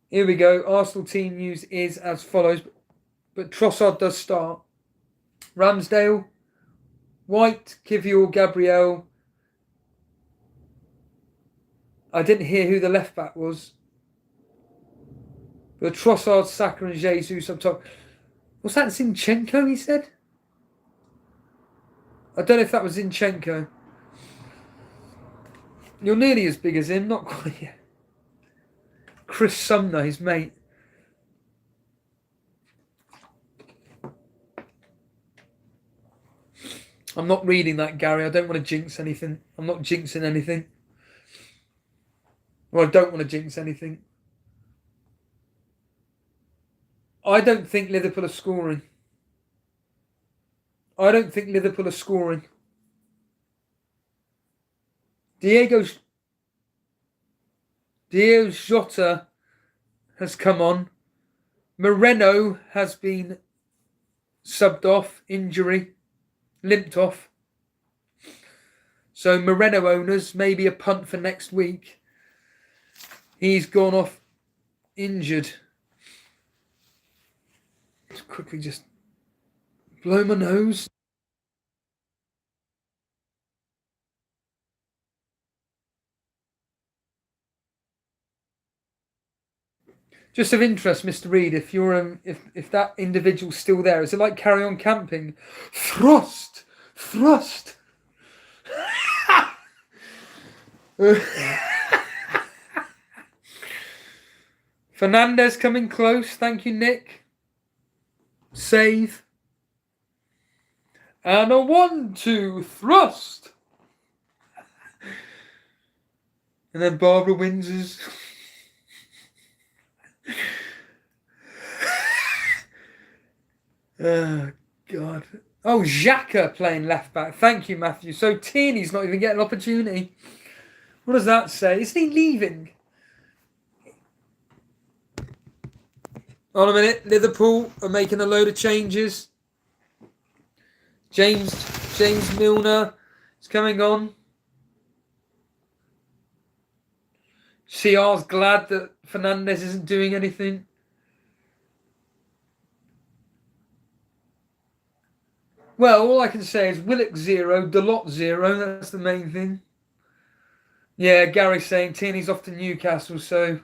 Here we go. Arsenal team news is as follows. But Trossard does start. Ramsdale, White, Kivior, Gabriel. I didn't hear who the left back was. But Trossard, Saka and Jesus up top. Was that Zinchenko, he said? I don't know if that was Zinchenko. You're nearly as big as him, not quite yet. Chris Sumner, his mate. I'm not reading that, Gary. I don't want to jinx anything. I'm not jinxing anything. Well, I don't want to jinx anything. I don't think Liverpool are scoring. I don't think Liverpool are scoring. Diego Jota has come on. Moreno has been subbed off, injury, limped off. So Moreno owners, maybe a punt for next week. He's gone off injured. Let's quickly just blow my nose. Just of interest, Mr. Reed, if you're if that individual's still there, is it like Carry On Camping? Thrust! Fernandez coming close. Thank you, Nick. Save. And a 1-2 thrust. And then Barbara Windsor's. Oh, God. Oh, Xhaka playing left back. Thank you, Matthew. So Tierney's not even getting an opportunity. What does that say? Isn't he leaving? Hold a minute. Liverpool are making a load of changes. James Milner is coming on. CR's glad that Fernandez isn't doing anything. Well, all I can say is Willock 0, Delot 0. That's the main thing. Yeah, Gary's saying Tierney's off to Newcastle, so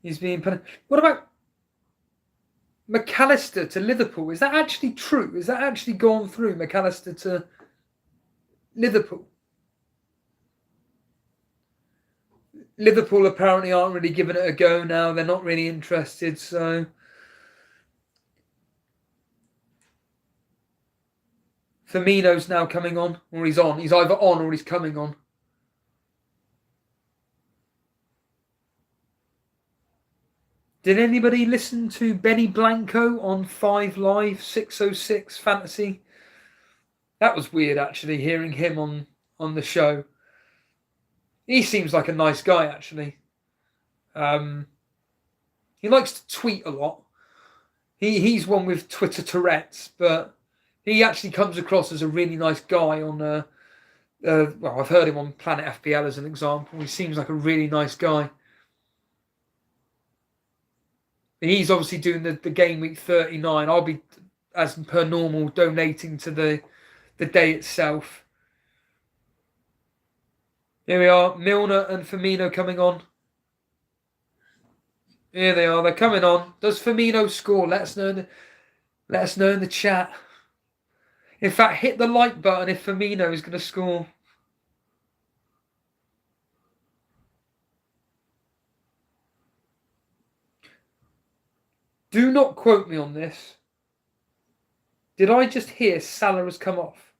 he's being punished. What about McAllister to Liverpool? Is that actually true? Is that actually gone through, McAllister to Liverpool? Liverpool apparently aren't really giving it a go now. They're not really interested, so... Firmino's now coming on, or he's on. He's either on or he's coming on. Did anybody listen to Benny Blanco on 5 Live 606 Fantasy? That was weird, actually, hearing him on the show. He seems like a nice guy, actually. He likes to tweet a lot. He's one with Twitter Tourette's, but he actually comes across as a really nice guy on... well, I've heard him on Planet FPL as an example. He seems like a really nice guy. He's obviously doing the Gameweek 39. I'll be, as per normal, donating to the day itself. Here we are. Milner and Firmino coming on. Here they are. They're coming on. Does Firmino score? Let us know in the chat. In fact, hit the like button if Firmino is going to score. Do not quote me on this. Did I just hear Salah has come off?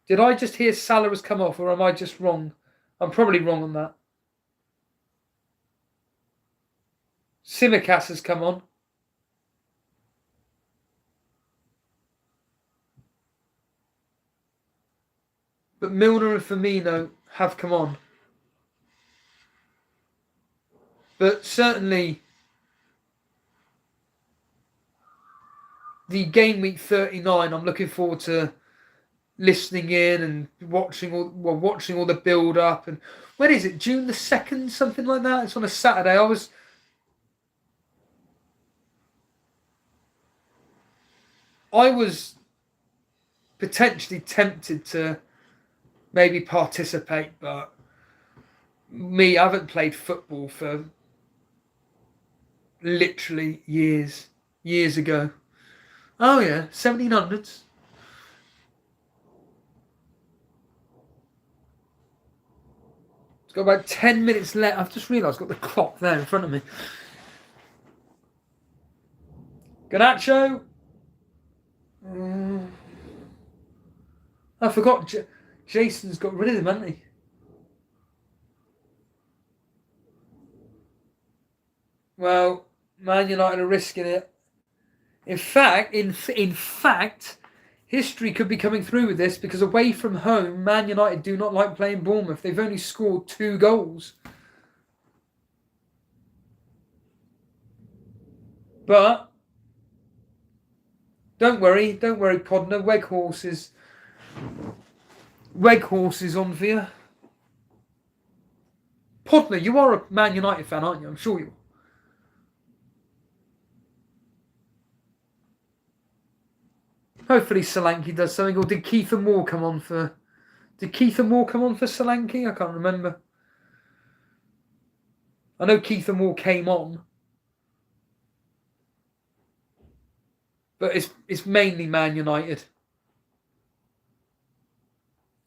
Did I just hear Salah has come off, or am I just wrong? I'm probably wrong on that. Simicast has come on. But Milner and Firmino have come on. But certainly the game week 39, I'm looking forward to listening in and watching all the build up. And when is it? June the 2nd, something like that. It's on a Saturday. I was potentially tempted to maybe participate, but I haven't played football for literally years ago. Oh yeah, 1700s. It's got about 10 minutes left. I've just realised I've got the clock there in front of me. Garnacho. I forgot Jason's got rid of him, hasn't he? Well, Man United are risking it. In fact, history could be coming through with this, because away from home, Man United do not like playing Bournemouth. They've only scored 2 goals. But don't worry, Podner. Weghorse is on for you. Podner, you are a Man United fan, aren't you? I'm sure you are. Hopefully Solanke does something. Or did Keitha Moore come on for... Did Keitha Moore come on for Solanke? I can't remember. I know Keitha Moore came on. But it's mainly Man United.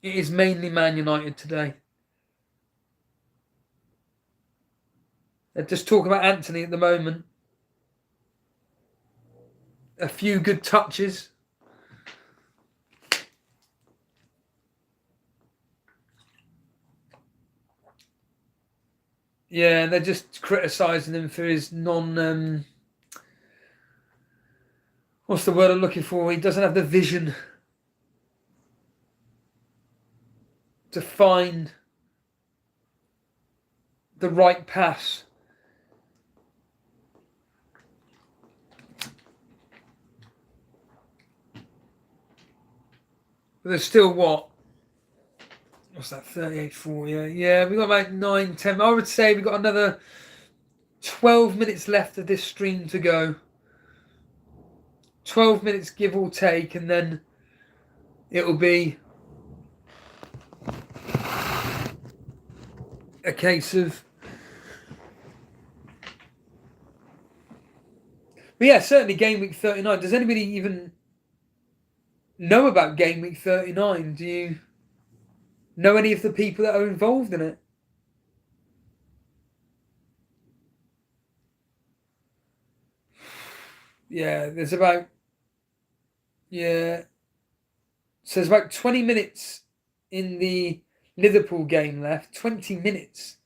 It is mainly Man United today. Let's just talk about Anthony at the moment. A few good touches. Yeah, they're just criticising him for his what's the word I'm looking for? He doesn't have the vision to find the right pass. But there's still what? What's that? 38-4, yeah. We've got about 9, 10. I would say we've got another 12 minutes left of this stream to go. 12 minutes give or take, and then it'll be a case of... But yeah, certainly game week 39. Does anybody even know about game week 39? Do you know any of the people that are involved in it? Yeah, there's about... Yeah. So there's about 20 minutes in the Liverpool game left. 20 minutes.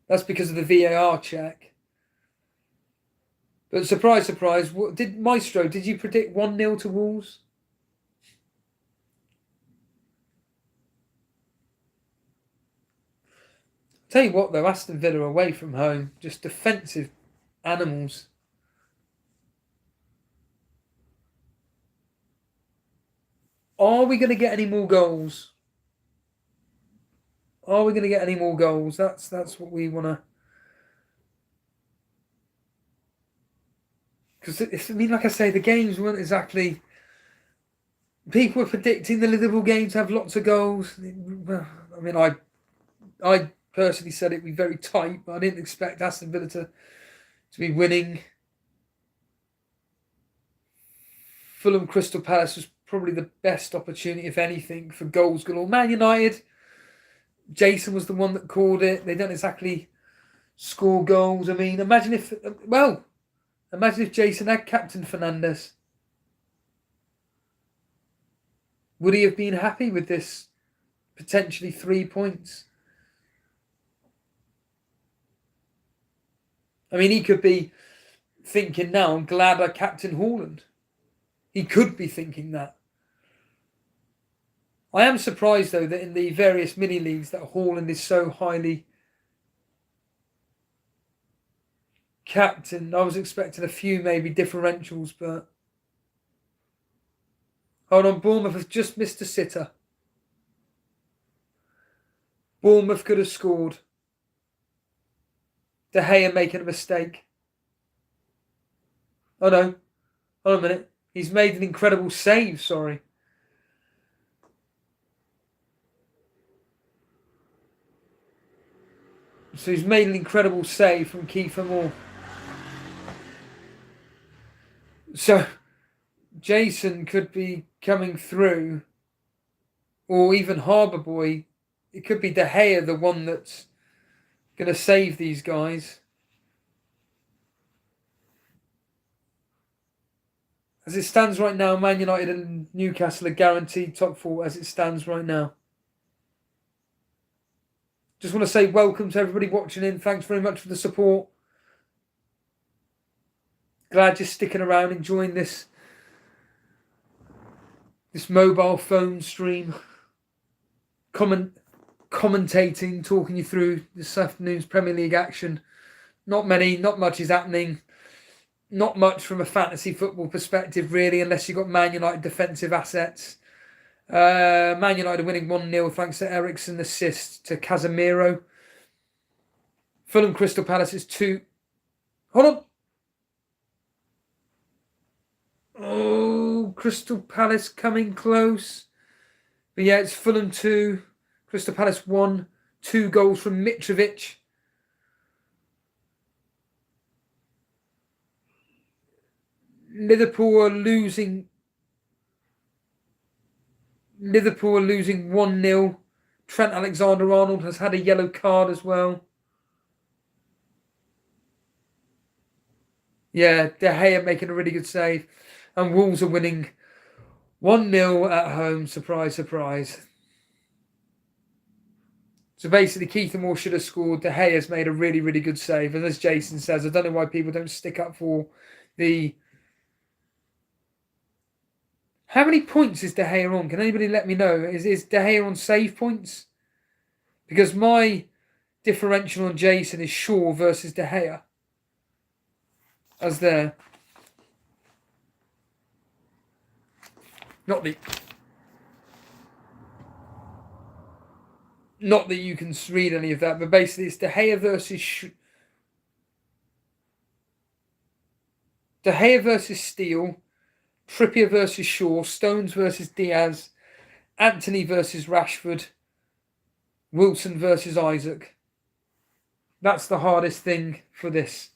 That's because of the VAR check. But surprise, surprise. Maestro, did you predict 1-0 to Wolves? Tell you what though, Aston Villa away from home, just defensive animals. Are we going to get any more goals? Are we going to get any more goals? That's what we want to... Because, I mean, like I say, the games weren't exactly... People were predicting the Liverpool game to have lots of goals. I mean, I personally said it'd be very tight, but I didn't expect Aston Villa to be winning. Fulham Crystal Palace was probably the best opportunity, if anything, for goals galore. Man United, Jason was the one that called it. They don't exactly score goals. I mean, imagine if... Well, Imagine if Jason had captain Fernandes. Would he have been happy with this potentially 3 points? I mean, he could be thinking now, I'm glad I captain Haaland. He could be thinking that. I am surprised, though, that in the various mini-leagues that Haaland is so highly captain. I was expecting a few maybe differentials, but... Hold on, Bournemouth have just missed a sitter. Bournemouth could have scored. De Gea making a mistake. Oh no. Hold on a minute. He's made an incredible save, sorry. So he's made an incredible save from Kiefer Moore. So Jason could be coming through, or even Harbour Boy. It could be De Gea, the one that's going to save these guys. As it stands right now, Man United and Newcastle are guaranteed top 4 as it stands right now. Just want to say welcome to everybody watching in. Thanks very much for the support. Glad you're sticking around, enjoying this mobile phone stream. Commentating, talking you through this afternoon's Premier League action. Not much is happening. Not much from a fantasy football perspective, really, unless you've got Man United defensive assets. Man United winning 1-0 thanks to Eriksen's assist to Casemiro. Fulham Crystal Palace is 2. Hold on. Oh, Crystal Palace coming close. But yeah, it's Fulham 2, Crystal Palace 1. 2 goals from Mitrovic. Liverpool are losing 1-0. Trent Alexander-Arnold has had a yellow card as well. Yeah, De Gea making a really good save. And Wolves are winning 1-0 at home. Surprise, surprise. So basically, Keith Moore should have scored. De Gea has made a really, really good save. And as Jason says, I don't know why people don't stick up for the... How many points is De Gea on? Can anybody let me know? Is De Gea on save points? Because my differential on Jason is Shaw versus De Gea. As there. Not that you can read any of that, but basically it's De Gea versus Steele, Trippier versus Shaw, Stones versus Diaz, Anthony versus Rashford, Wilson versus Isaac. That's the hardest thing for this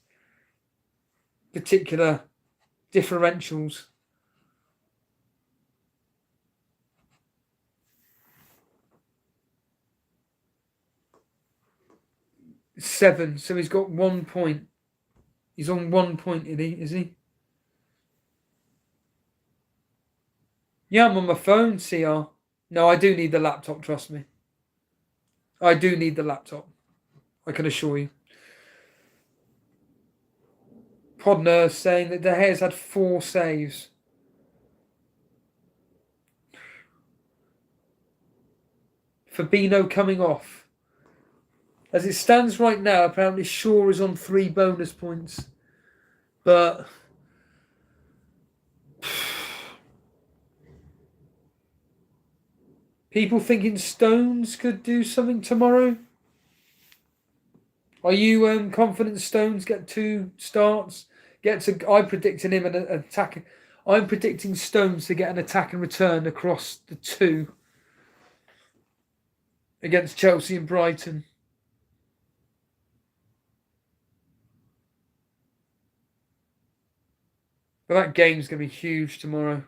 particular differentials. Seven, so he's got 1 point. He's on 1 point, is he? Yeah, I'm on my phone, CR. No, I do need the laptop, trust me. I do need the laptop. I can assure you. Podner saying that De Gea's had 4 saves. Fabinho coming off. As it stands right now, apparently Shaw is on 3 bonus points. But... people thinking Stones could do something tomorrow? Are you confident Stones get 2 starts? I'm predicting him an attack. I'm predicting Stones to get an attack and return across the 2 against Chelsea and Brighton. But that game's going to be huge tomorrow.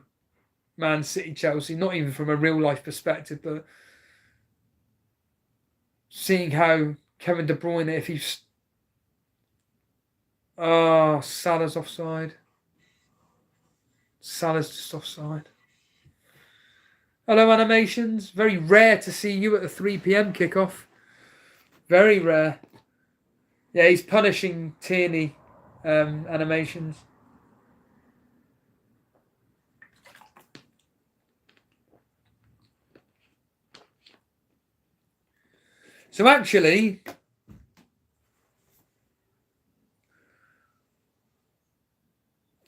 Man City, Chelsea, not even from a real life perspective, but seeing how Kevin De Bruyne, if he's Oh, Salah's offside. Salah's just offside. Hello, animations. Very rare to see you at the 3 p.m. kickoff. Very rare. Yeah, he's punishing Tierney animations. So actually,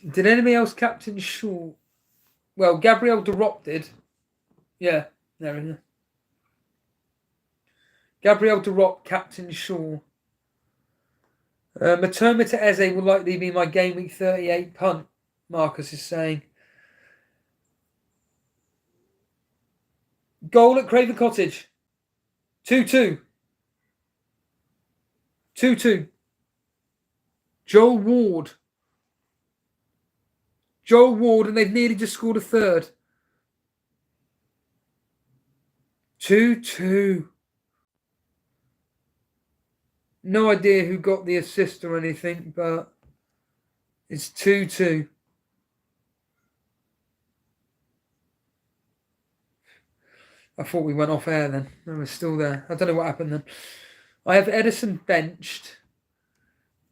did anybody else captain Shaw? Well, Gabriel Derop did. Yeah, there he is. Gabriel Derop, captain Shaw. Matoma to Eze will likely be my game week 38 punt, Marcus is saying. Goal at Craven Cottage. 2-2. 2-2. Joel Ward. Joel Ward, and they've nearly just scored a third. 2-2. No idea who got the assist or anything, but it's 2-2. I thought we went off air then. No, we're still there. I don't know what happened then. I have Edison benched.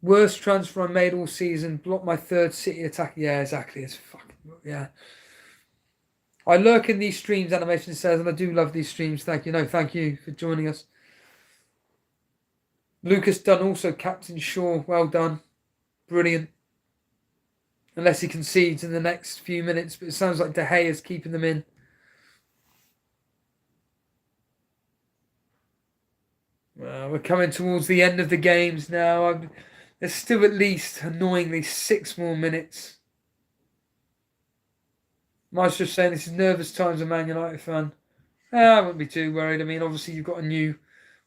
Worst transfer I made all season. Blocked my third City attack. Yeah, exactly. It's fucking... Yeah. I lurk in these streams, Animation says, and I do love these streams. Thank you. No, thank you for joining us. Lucas Dunn also captain Shaw. Well done. Brilliant. Unless he concedes in the next few minutes. But it sounds like De Gea is keeping them in. Well, we're coming towards the end of the games now. There's still at least, annoyingly, 6 more minutes. Mike's just saying this is nervous times, a Man United fan. I wouldn't be too worried. I mean, obviously you've got a new,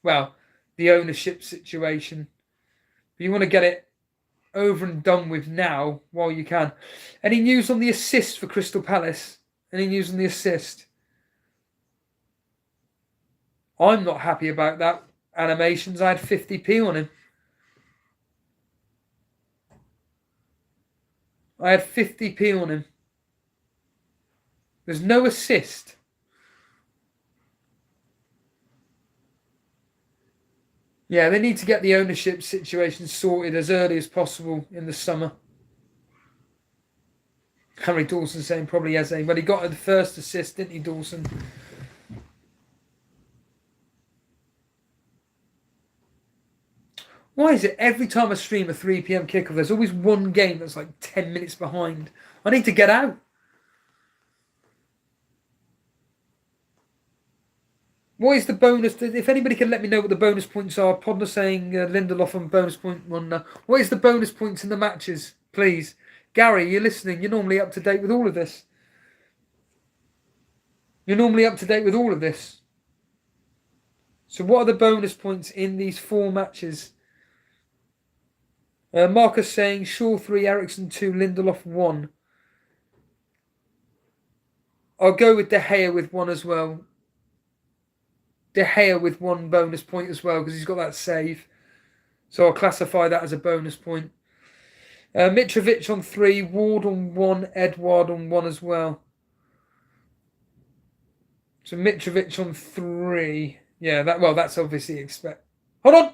well, the ownership situation. But you want to get it over and done with now while you can. Any news on the assist for Crystal Palace? Any news on the assist? I'm not happy about that. Animations, I had 50p on him. I had 50p on him. There's no assist. Yeah, they need to get the ownership situation sorted as early as possible in the summer. Harry Dawson saying probably Eze. Well, he got the first assist, didn't he, Dawson? Why is it every time I stream a 3 p.m. kickoff, there's always one game that's like 10 minutes behind? I need to get out. What is the bonus? If anybody can let me know what the bonus points are. Podner saying Lindelof on bonus point 1. What is the bonus points in the matches, please? Gary, you're listening. You're normally up to date with all of this. You're normally up to date with all of this. So what are the bonus points in these 4 matches? Marcus saying Shaw 3, Ericsson 2, Lindelof 1. I'll go with De Gea with 1 as well. De Gea with 1 bonus point as well because he's got that save. So I'll classify that as a bonus point. Mitrovic on 3, Ward on 1, Edward on 1 as well. So Mitrovic on 3. Yeah, that's obviously expect. Hold on!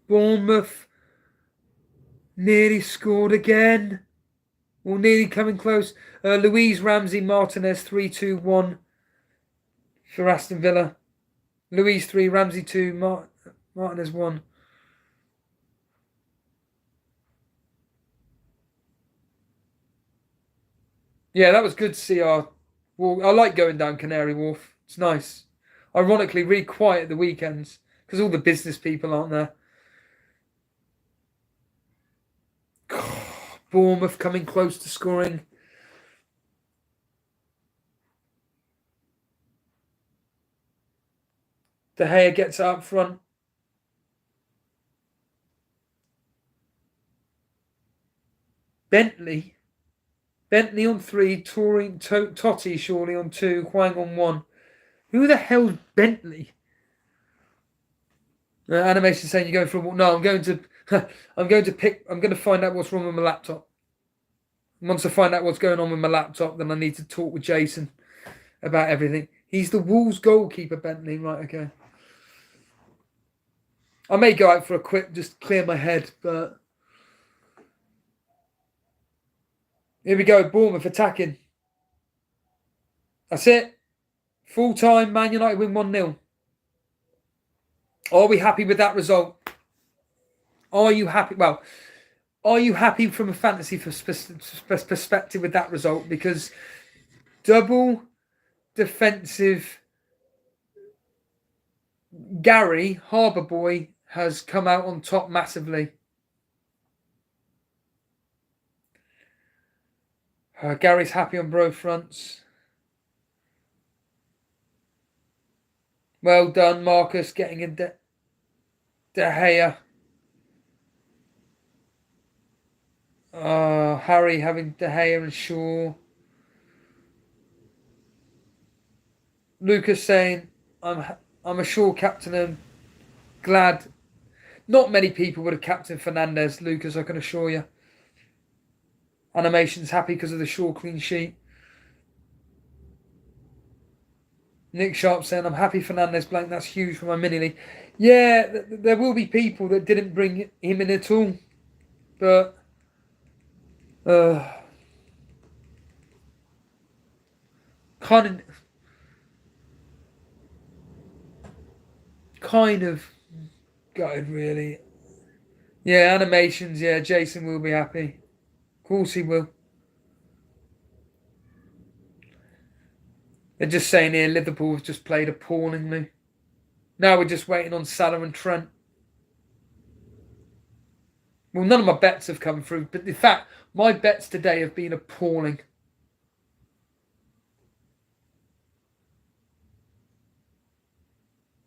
Bournemouth nearly scored again. Or nearly coming close. Louise Ramsey Martinez 3-2-1 for Aston Villa. Louise 3, Ramsey 2, Martinez 1. Yeah, that was good to see our... Well, I like going down Canary Wharf. It's nice. Ironically, really quiet at the weekends because all the business people aren't there. Bournemouth coming close to scoring. De Gea gets up front. Bentley on 3, Totti surely on 2, Hwang on 1. Who the hell's Bentley? Animation saying you're going for a walk. No, I'm going to. I'm going to find out what's wrong with my laptop. Once I find out what's going on with my laptop, then I need to talk with Jason about everything. He's the Wolves goalkeeper, Bentley. Right, okay. I may go out for a quick, just clear my head, but here we go. Bournemouth attacking. That's it. Full time. Man United win 1-0. Are we happy with that result? Are you happy? Well, are you happy from a fantasy perspective with that result? Because double defensive Gary, Harbour Boy, has come out on top massively. Gary's happy on both fronts. Well done, Marcus, getting in De Gea. Harry having De Gea and Shaw. Lucas saying, I'm a Shaw captain and glad. Not many people would have captained Fernandez, Lucas, I can assure you. Animation's happy because of the Shaw clean sheet. Nick Sharp saying, I'm happy Fernandez blank. That's huge for my mini league. Yeah, there will be people that didn't bring him in at all. But kind of gutted, really. Yeah, animations. Yeah, Jason will be happy. Of course he will. They're just saying here Liverpool have just played appallingly. Now we're just waiting on Salah and Trent. Well, none of my bets have come through, but in fact, my bets today have been appalling.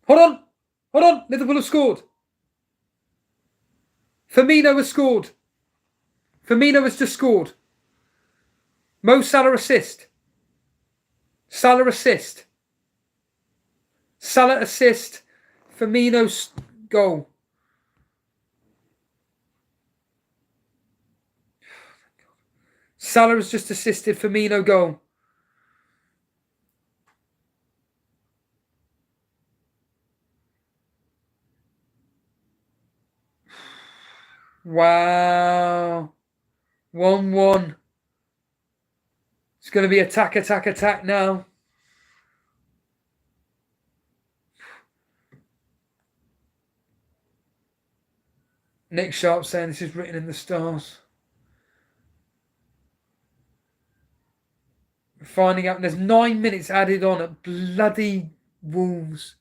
Hold on. Liverpool have scored. Firmino has scored. Firmino has just scored. Mo Salah assist. Salah assist. Salah assist. Firmino's goal. Salah has just assisted Firmino goal. Wow. 1-1. It's going to be attack now. Nick Sharp saying this is written in the stars. We're finding out there's 9 minutes added on at bloody Wolves.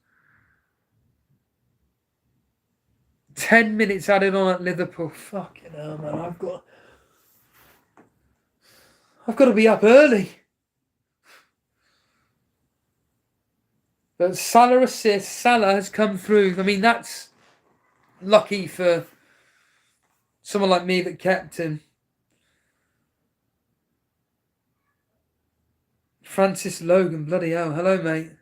10 minutes added on at Liverpool. Fucking hell, man. I've got to be up early. But Salah assists. Salah has come through. I mean, that's lucky for someone like me that kept him. Francis Logan, bloody hell. Hello, mate.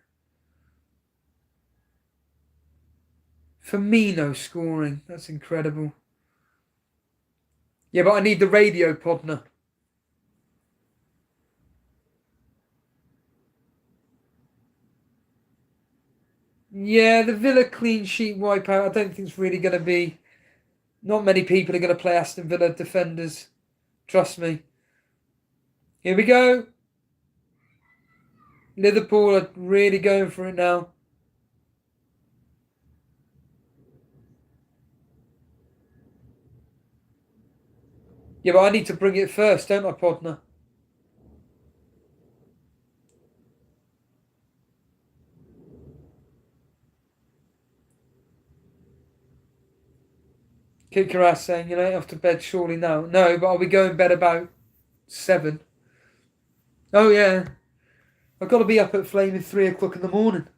Firmino scoring. That's incredible. Yeah, but I need the radio podner. Yeah, the Villa clean sheet wipeout. I don't think it's really going to be. Not many people are going to play Aston Villa defenders. Trust me. Here we go. Liverpool are really going for it now. Yeah, but I need to bring it first, don't I, Podner? Kick your ass saying, you know, off to bed surely now. No, but I'll be going to bed about 7. Oh, yeah. I've got to be up at flaming 3 o'clock in the morning.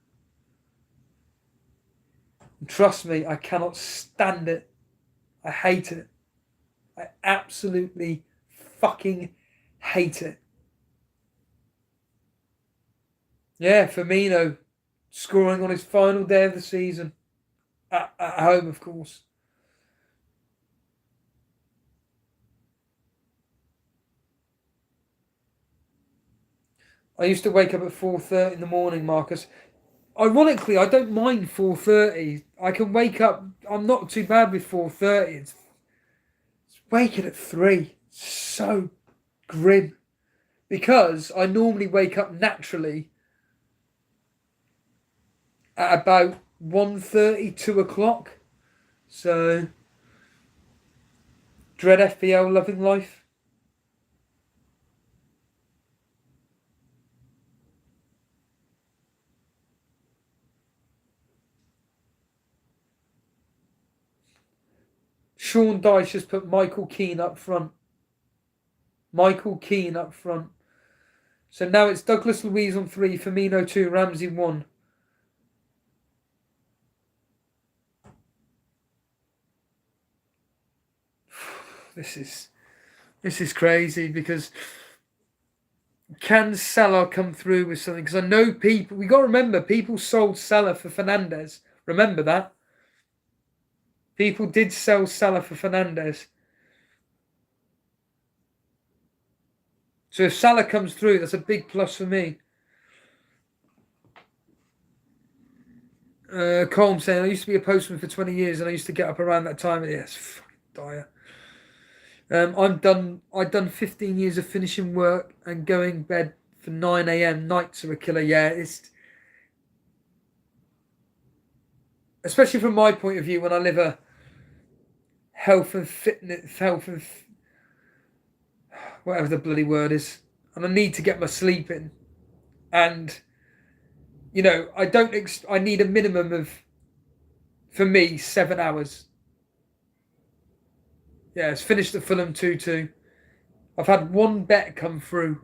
And trust me, I cannot stand it. I hate it. I absolutely fucking hate it. Yeah, Firmino scoring on his final day of the season. At home, of course. I used to wake up at 4:30 in the morning, Marcus. Ironically, I don't mind 4:30. I can wake up. I'm not too bad with 4:30. It's waking at 3. So grim. Because I normally wake up naturally at about 1:30, 2 o'clock. So, dread FPL loving life. Sean Dyche has put Michael Keane up front. Michael Keane up front. So now it's Douglas Luiz on 3, Firmino 2, Ramsey 1. This is crazy because can Salah come through with something? Because I know people, we got to remember, people sold Salah for Fernandes. Remember that? People did sell Salah for Fernandes. So if Salah comes through, that's a big plus for me. Colm saying, I used to be a postman for 20 years and I used to get up around that time. Yes, fucking dire. I've done 15 years of finishing work and going bed for 9 a.m. Nights are a killer. Yeah, it's especially from my point of view when I live a health and fitness, whatever the bloody word is, and I need to get my sleep in, and you know I need a minimum of, for me, 7 hours. Yeah, it's finished at Fulham 2-2. I've had one bet come through.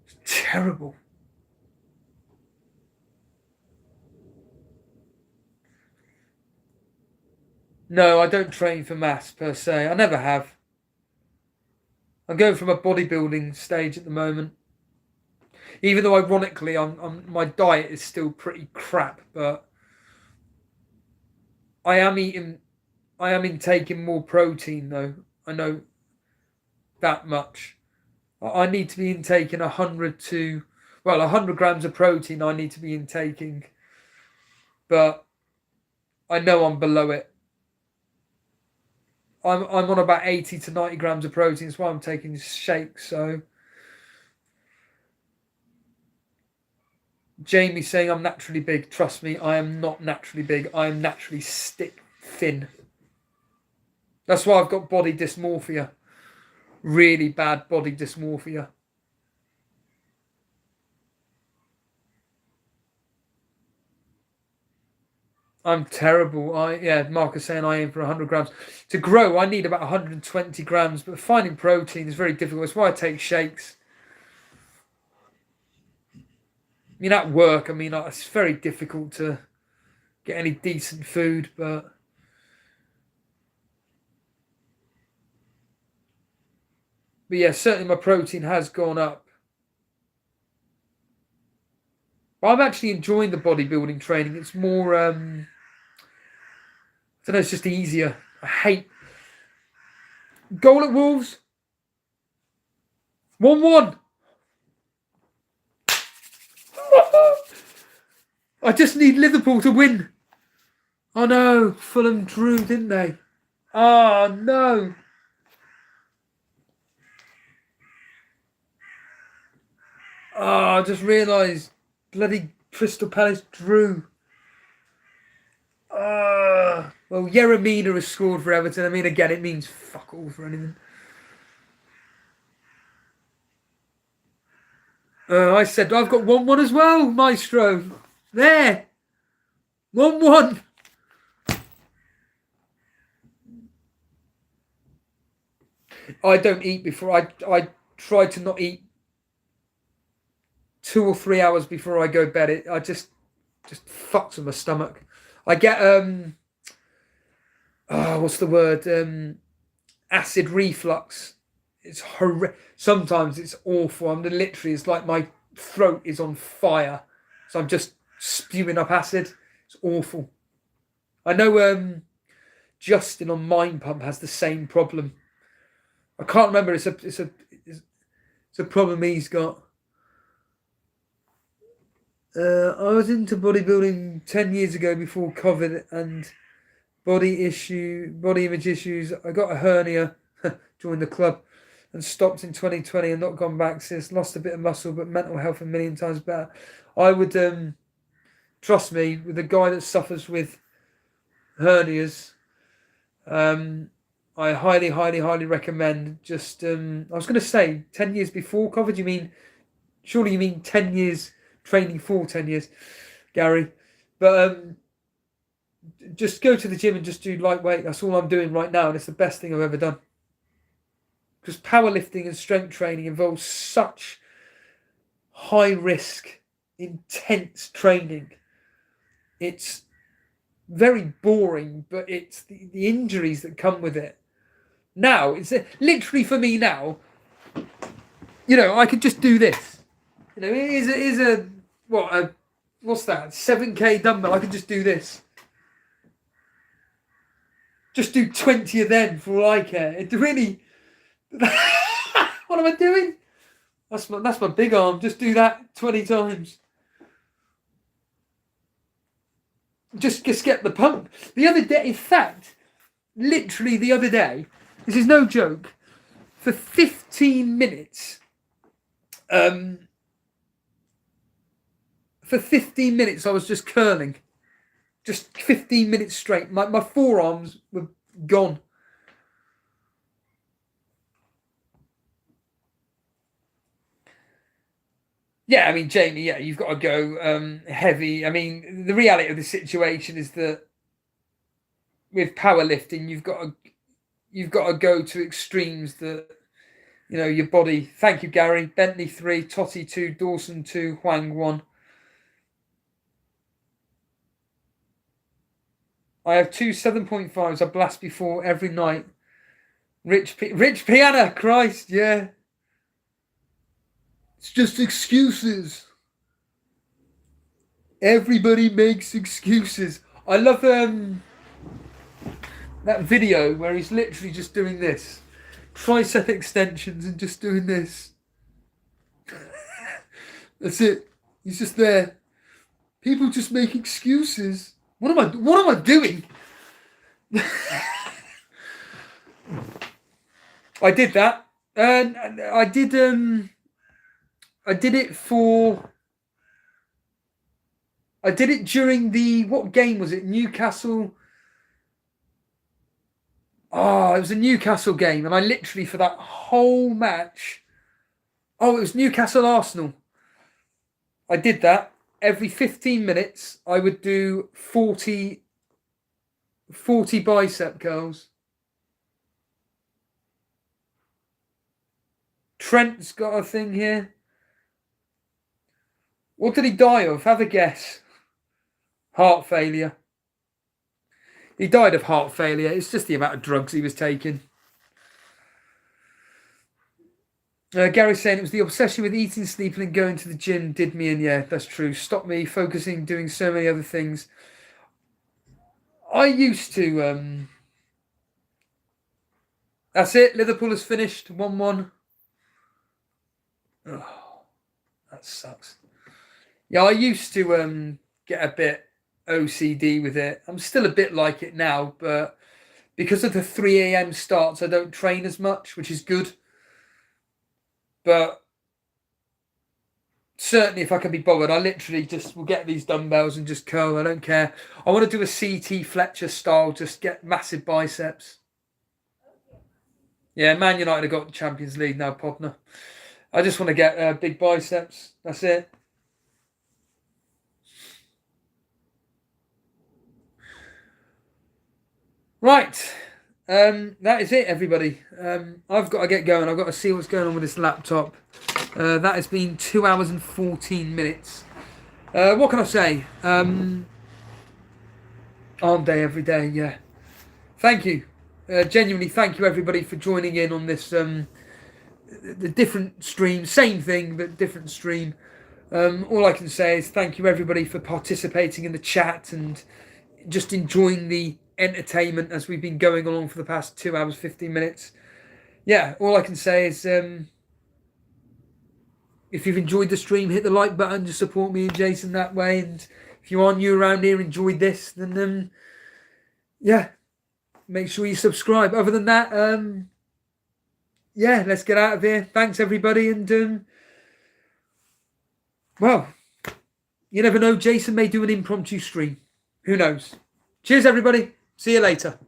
It's terrible. No, I don't train for maths per se. I never have. I'm going from a bodybuilding stage at the moment. Even though, ironically, my diet is still pretty crap, but I am intaking more protein, though. I know that much. I need to be intaking 100 grams of protein I need to be intaking. But I know I'm below it. I'm on about 80 to 90 grams of protein. That's why I'm taking shakes. So Jamie saying I'm naturally big. Trust me, I am not naturally big. I am naturally stick thin. That's why I've got body dysmorphia. Really bad body dysmorphia. I'm terrible. Marcus saying I aim for 100 grams. To grow, I need about 120 grams, but finding protein is very difficult. That's why I take shakes. I mean, at work, it's very difficult to get any decent food, but yeah, certainly my protein has gone up. But I'm actually enjoying the bodybuilding training. It's more, I don't know, it's just easier. I hate goal at Wolves. 1-1. I just need Liverpool to win. Oh no, Fulham drew, didn't they? Oh no. Oh, I just realised bloody Crystal Palace drew. Well, Yeremina has scored for Everton. Again, it means fuck all for anything. I said I've got 1-1 as well, Maestro. There. 1-1. I don't eat before. I try to not eat 2 or 3 hours before I go to bed. I just fucks with my stomach. I get what's the word? Acid reflux. It's horrific. Sometimes it's awful. It's like my throat is on fire. So I'm just spewing up acid. It's awful. I know Justin on Mind Pump has the same problem. I can't remember. It's a problem he's got. I was into bodybuilding 10 years ago before COVID and body image issues. I got a hernia, joined the club, and stopped in 2020 and not gone back since. Lost a bit of muscle, but mental health a million times better. I would trust me, with a guy that suffers with hernias. I highly, highly, highly recommend. Just I was going to say 10 years before COVID. Surely you mean 10 years training for 10 years, Gary? But just go to the gym and just do lightweight. That's all I'm doing right now, and it's the best thing I've ever done. Because powerlifting and strength training involves such high risk, intense training. It's very boring, but it's the injuries that come with it. Now, it's literally for me now, I could just do this. It is what's that? 7K dumbbell. I could just do this. Just do 20 of them for all I care. It really. What am I doing? That's my big arm. Just do that 20 times. Just get the pump. The other day, in fact, literally the other day, this is no joke, for 15 minutes, I was just curling. Just 15 minutes straight. My forearms were gone. Yeah, Jamie, you've got to go heavy. The reality of the situation is that with powerlifting, you've got to go to extremes that, your body. Thank you, Gary. Bentley 3, Totti 2, Dawson 2, Huang 1. I have 2 7.5s. I blast before every night. Rich Piana, Christ, yeah. It's just excuses. Everybody makes excuses. I love that video where he's literally just doing this. Tricep extensions and just doing this. That's it. He's just there. People just make excuses. What am I doing? I did that. And I did it during what game was it? Newcastle. Oh, it was a Newcastle game, and I literally, for that whole match, it was Newcastle Arsenal. I did that. Every 15 minutes, I would do 40 bicep curls. Trent's got a thing here. What did he die of? Have a guess. Heart failure. He died of heart failure. It's just the amount of drugs he was taking. Gary's saying it was the obsession with eating, sleeping and going to the gym did me in. Yeah, that's true. Stopped me focusing, doing so many other things. I used to... That's it. Liverpool has finished 1-1. Oh, that sucks. Yeah, I used to get a bit OCD with it. I'm still a bit like it now, but because of the 3 a.m. starts, I don't train as much, which is good. But certainly if I can be bothered, I literally just will get these dumbbells and just curl. I don't care. I want to do a CT Fletcher style, just get massive biceps. Yeah, Man United have got the Champions League now, Podner. I just want to get big biceps. That's it. Right. That is it, everybody. I've got to get going. I've got to see what's going on with this laptop. That has been 2 hours and 14 minutes. What can I say? Arm day every day, yeah. Thank you. Genuinely, thank you, everybody, for joining in on this the different stream. Same thing, but different stream. All I can say is thank you, everybody, for participating in the chat and just enjoying the entertainment as we've been going along for the past 2 hours, 15 minutes. Yeah, all I can say is if you've enjoyed the stream, hit the like button to support me and Jason that way. And if you are new around here, enjoyed this, then yeah, make sure you subscribe. Other than that, yeah, let's get out of here. Thanks, everybody. And, well, you never know. Jason may do an impromptu stream. Who knows? Cheers, everybody. See you later.